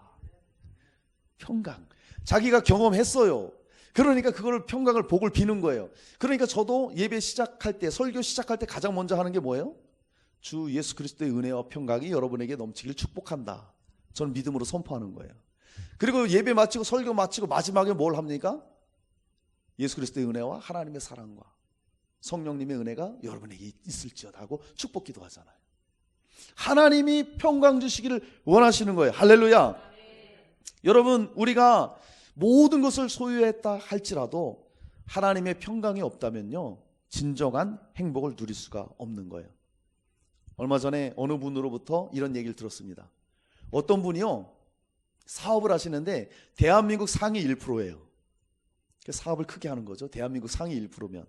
평강, 자기가 경험했어요. 그러니까 그걸 평강을 복을 비는 거예요. 그러니까 저도 예배 시작할 때, 설교 시작할 때 가장 먼저 하는 게 뭐예요? 주 예수 그리스도의 은혜와 평강이 여러분에게 넘치길 축복한다. 저는 믿음으로 선포하는 거예요. 그리고 예배 마치고 설교 마치고 마지막에 뭘 합니까? 예수 그리스도의 은혜와 하나님의 사랑과 성령님의 은혜가 여러분에게 있을지어다 하고 축복 기도하잖아요. 하나님이 평강 주시기를 원하시는 거예요. 할렐루야. 여러분, 우리가 모든 것을 소유했다 할지라도 하나님의 평강이 없다면요, 진정한 행복을 누릴 수가 없는 거예요. 얼마 전에 어느 분으로부터 이런 얘기를 들었습니다. 어떤 분이요, 사업을 하시는데 대한민국 상위 1%예요. 사업을 크게 하는 거죠. 대한민국 상위 1%면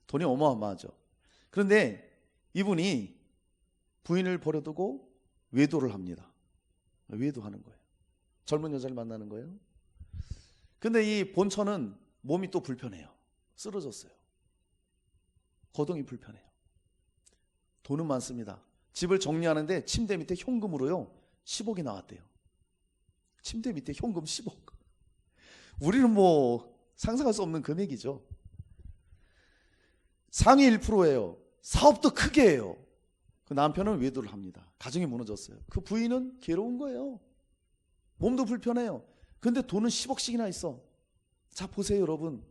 돈이 어마어마하죠. 그런데 이분이 부인을 버려두고 외도를 합니다. 외도하는 거예요. 젊은 여자를 만나는 거예요. 근데 이 본처는 몸이 또 불편해요. 쓰러졌어요. 거동이 불편해요. 돈은 많습니다. 집을 정리하는데 침대 밑에 현금으로요 10억이 나왔대요. 침대 밑에 현금 10억. 우리는 뭐 상상할 수 없는 금액이죠. 상위 1%예요. 사업도 크게 해요. 그 남편은 외도를 합니다. 가정이 무너졌어요. 그 부인은 괴로운 거예요. 몸도 불편해요. 근데 돈은 10억씩이나 있어. 자, 보세요 여러분.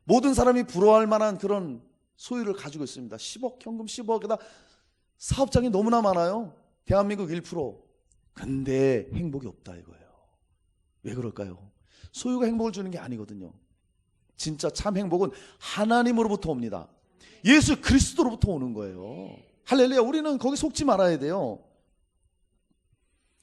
모든 사람이 부러워할 만한 그런 소유를 가지고 있습니다. 10억, 현금 10억에다 사업장이 너무나 많아요. 대한민국 1%. 근데 행복이 없다 이거예요. 왜 그럴까요? 소유가 행복을 주는 게 아니거든요. 진짜 참 행복은 하나님으로부터 옵니다. 예수 그리스도로부터 오는 거예요. 할렐루야. 우리는 거기 속지 말아야 돼요.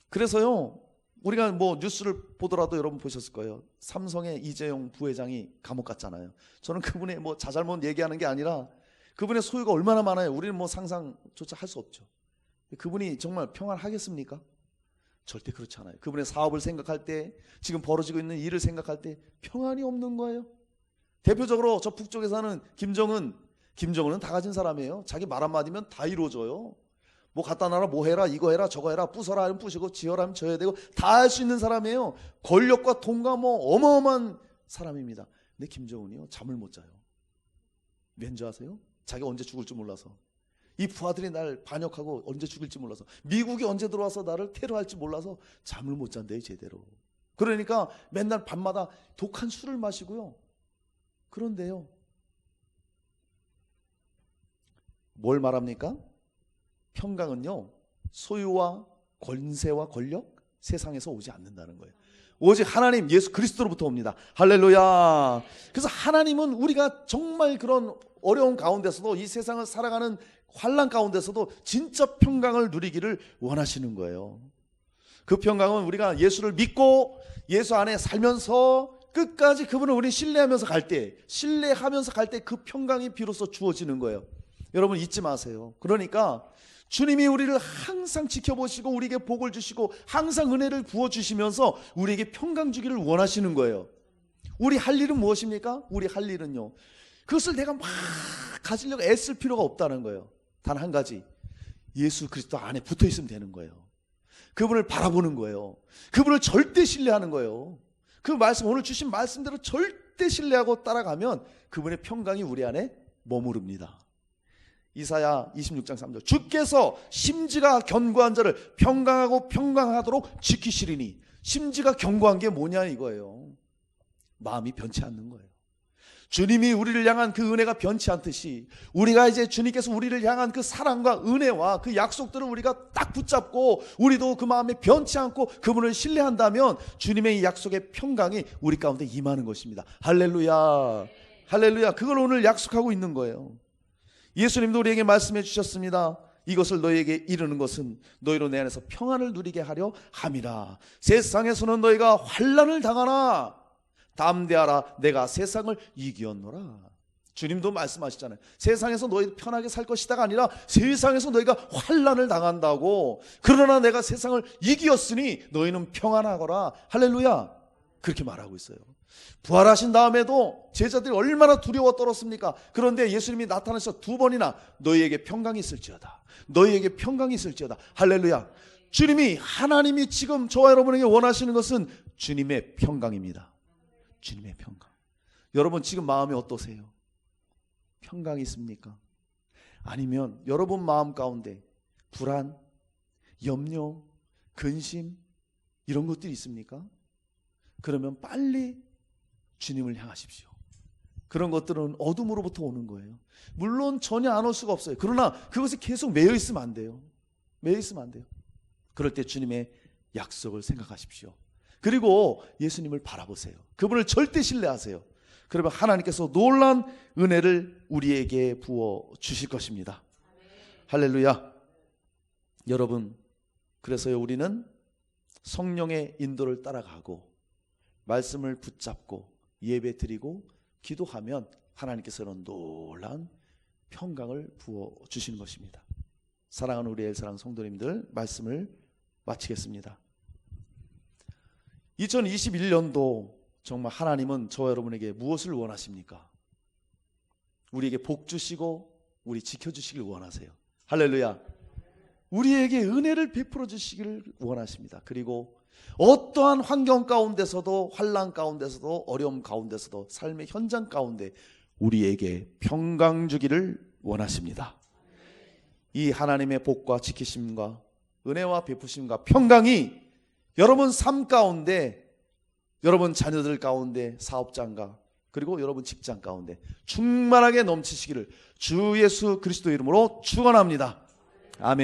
그래서요, 우리가 뭐 뉴스를 보더라도 여러분 보셨을 거예요. 삼성의 이재용 부회장이 감옥 갔잖아요. 저는 그분의 뭐 자잘못 얘기하는 게 아니라 그분의 소유가 얼마나 많아요. 우리는 뭐 상상조차 할 수 없죠. 그분이 정말 평안하겠습니까? 절대 그렇지 않아요. 그분의 사업을 생각할 때, 지금 벌어지고 있는 일을 생각할 때 평안이 없는 거예요. 대표적으로 저 북쪽에 사는 김정은은 다 가진 사람이에요. 자기 말 한마디면 다 이루어져요. 뭐 갖다 놔라, 뭐 해라, 이거 해라, 저거 해라, 부숴라 하면 부시고 지어라 하면 져야 되고 다 할 수 있는 사람이에요. 권력과 돈과 뭐 어마어마한 사람입니다. 근데 김정은이요, 잠을 못 자요. 왠지 아세요? 자기가 언제 죽을지 몰라서. 이 부하들이 날 반역하고 언제 죽일지 몰라서, 미국이 언제 들어와서 나를 테러할지 몰라서 잠을 못 잔대요, 제대로. 그러니까 맨날 밤마다 독한 술을 마시고요. 그런데요, 뭘 말합니까? 평강은요, 소유와 권세와 권력, 세상에서 오지 않는다는 거예요. 오직 하나님 예수 그리스도로부터 옵니다. 할렐루야. 그래서 하나님은 우리가 정말 그런 어려운 가운데서도, 이 세상을 살아가는 환난 가운데서도 진짜 평강을 누리기를 원하시는 거예요. 그 평강은 우리가 예수를 믿고 예수 안에 살면서 끝까지 그분을 우리 신뢰하면서 갈 때, 그 평강이 비로소 주어지는 거예요. 여러분 잊지 마세요. 그러니까 주님이 우리를 항상 지켜보시고 우리에게 복을 주시고 항상 은혜를 부어주시면서 우리에게 평강 주기를 원하시는 거예요. 우리 할 일은 무엇입니까? 우리 할 일은요, 그것을 내가 막 가지려고 애쓸 필요가 없다는 거예요. 단 한 가지, 예수 그리스도 안에 붙어 있으면 되는 거예요. 그분을 바라보는 거예요. 그분을 절대 신뢰하는 거예요. 그 말씀, 오늘 주신 말씀대로 절대 신뢰하고 따라가면 그분의 평강이 우리 안에 머무릅니다. 이사야 26장 3절, 주께서 심지가 견고한 자를 평강하고 평강하도록 지키시리니. 심지가 견고한 게 뭐냐 이거예요. 마음이 변치 않는 거예요. 주님이 우리를 향한 그 은혜가 변치 않듯이 우리가 이제 주님께서 우리를 향한 그 사랑과 은혜와 그 약속들을 우리가 딱 붙잡고 우리도 그 마음에 변치 않고 그분을 신뢰한다면 주님의 이 약속의 평강이 우리 가운데 임하는 것입니다. 할렐루야. 할렐루야. 그걸 오늘 약속하고 있는 거예요. 예수님도 우리에게 말씀해 주셨습니다. 이것을 너희에게 이르는 것은 너희로 내 안에서 평안을 누리게 하려 함이라. 세상에서는 너희가 환난을 당하나 담대하라, 내가 세상을 이기었노라. 주님도 말씀하시잖아요. 세상에서 너희 편하게 살 것이다가 아니라 세상에서 너희가 환난을 당한다고. 그러나 내가 세상을 이기었으니 너희는 평안하거라. 할렐루야. 그렇게 말하고 있어요. 부활하신 다음에도 제자들이 얼마나 두려워 떨었습니까? 그런데 예수님이 나타나셔서 2번이나 너희에게 평강이 있을지어다. 너희에게 평강이 있을지어다. 할렐루야. 주님이, 하나님이 지금 저와 여러분에게 원하시는 것은 주님의 평강입니다. 주님의 평강. 여러분 지금 마음이 어떠세요? 평강이 있습니까? 아니면 여러분 마음 가운데 불안, 염려, 근심 이런 것들이 있습니까? 그러면 빨리 주님을 향하십시오. 그런 것들은 어둠으로부터 오는 거예요. 물론 전혀 안 올 수가 없어요. 그러나 그것에 계속 매여 있으면 안 돼요. 매여 있으면 안 돼요. 그럴 때 주님의 약속을 생각하십시오. 그리고 예수님을 바라보세요. 그분을 절대 신뢰하세요. 그러면 하나님께서 놀라운 은혜를 우리에게 부어 주실 것입니다. 할렐루야. 여러분, 그래서요 우리는 성령의 인도를 따라가고 말씀을 붙잡고 예배 드리고 기도하면 하나님께서는 놀라운 평강을 부어 주시는 것입니다. 사랑하는 우리 엘사랑 성도님들, 말씀을 마치겠습니다. 2021년도 정말 하나님은 저와 여러분에게 무엇을 원하십니까? 우리에게 복 주시고 우리 지켜주시길 원하세요. 할렐루야. 우리에게 은혜를 베풀어 주시기를 원하십니다. 그리고 어떠한 환경 가운데서도, 환난 가운데서도, 어려움 가운데서도, 삶의 현장 가운데 우리에게 평강 주기를 원하십니다. 이 하나님의 복과 지키심과 은혜와 베푸심과 평강이 여러분 삶 가운데, 여러분 자녀들 가운데, 사업장과 그리고 여러분 직장 가운데 충만하게 넘치시기를 주 예수 그리스도 이름으로 축원합니다. 아멘.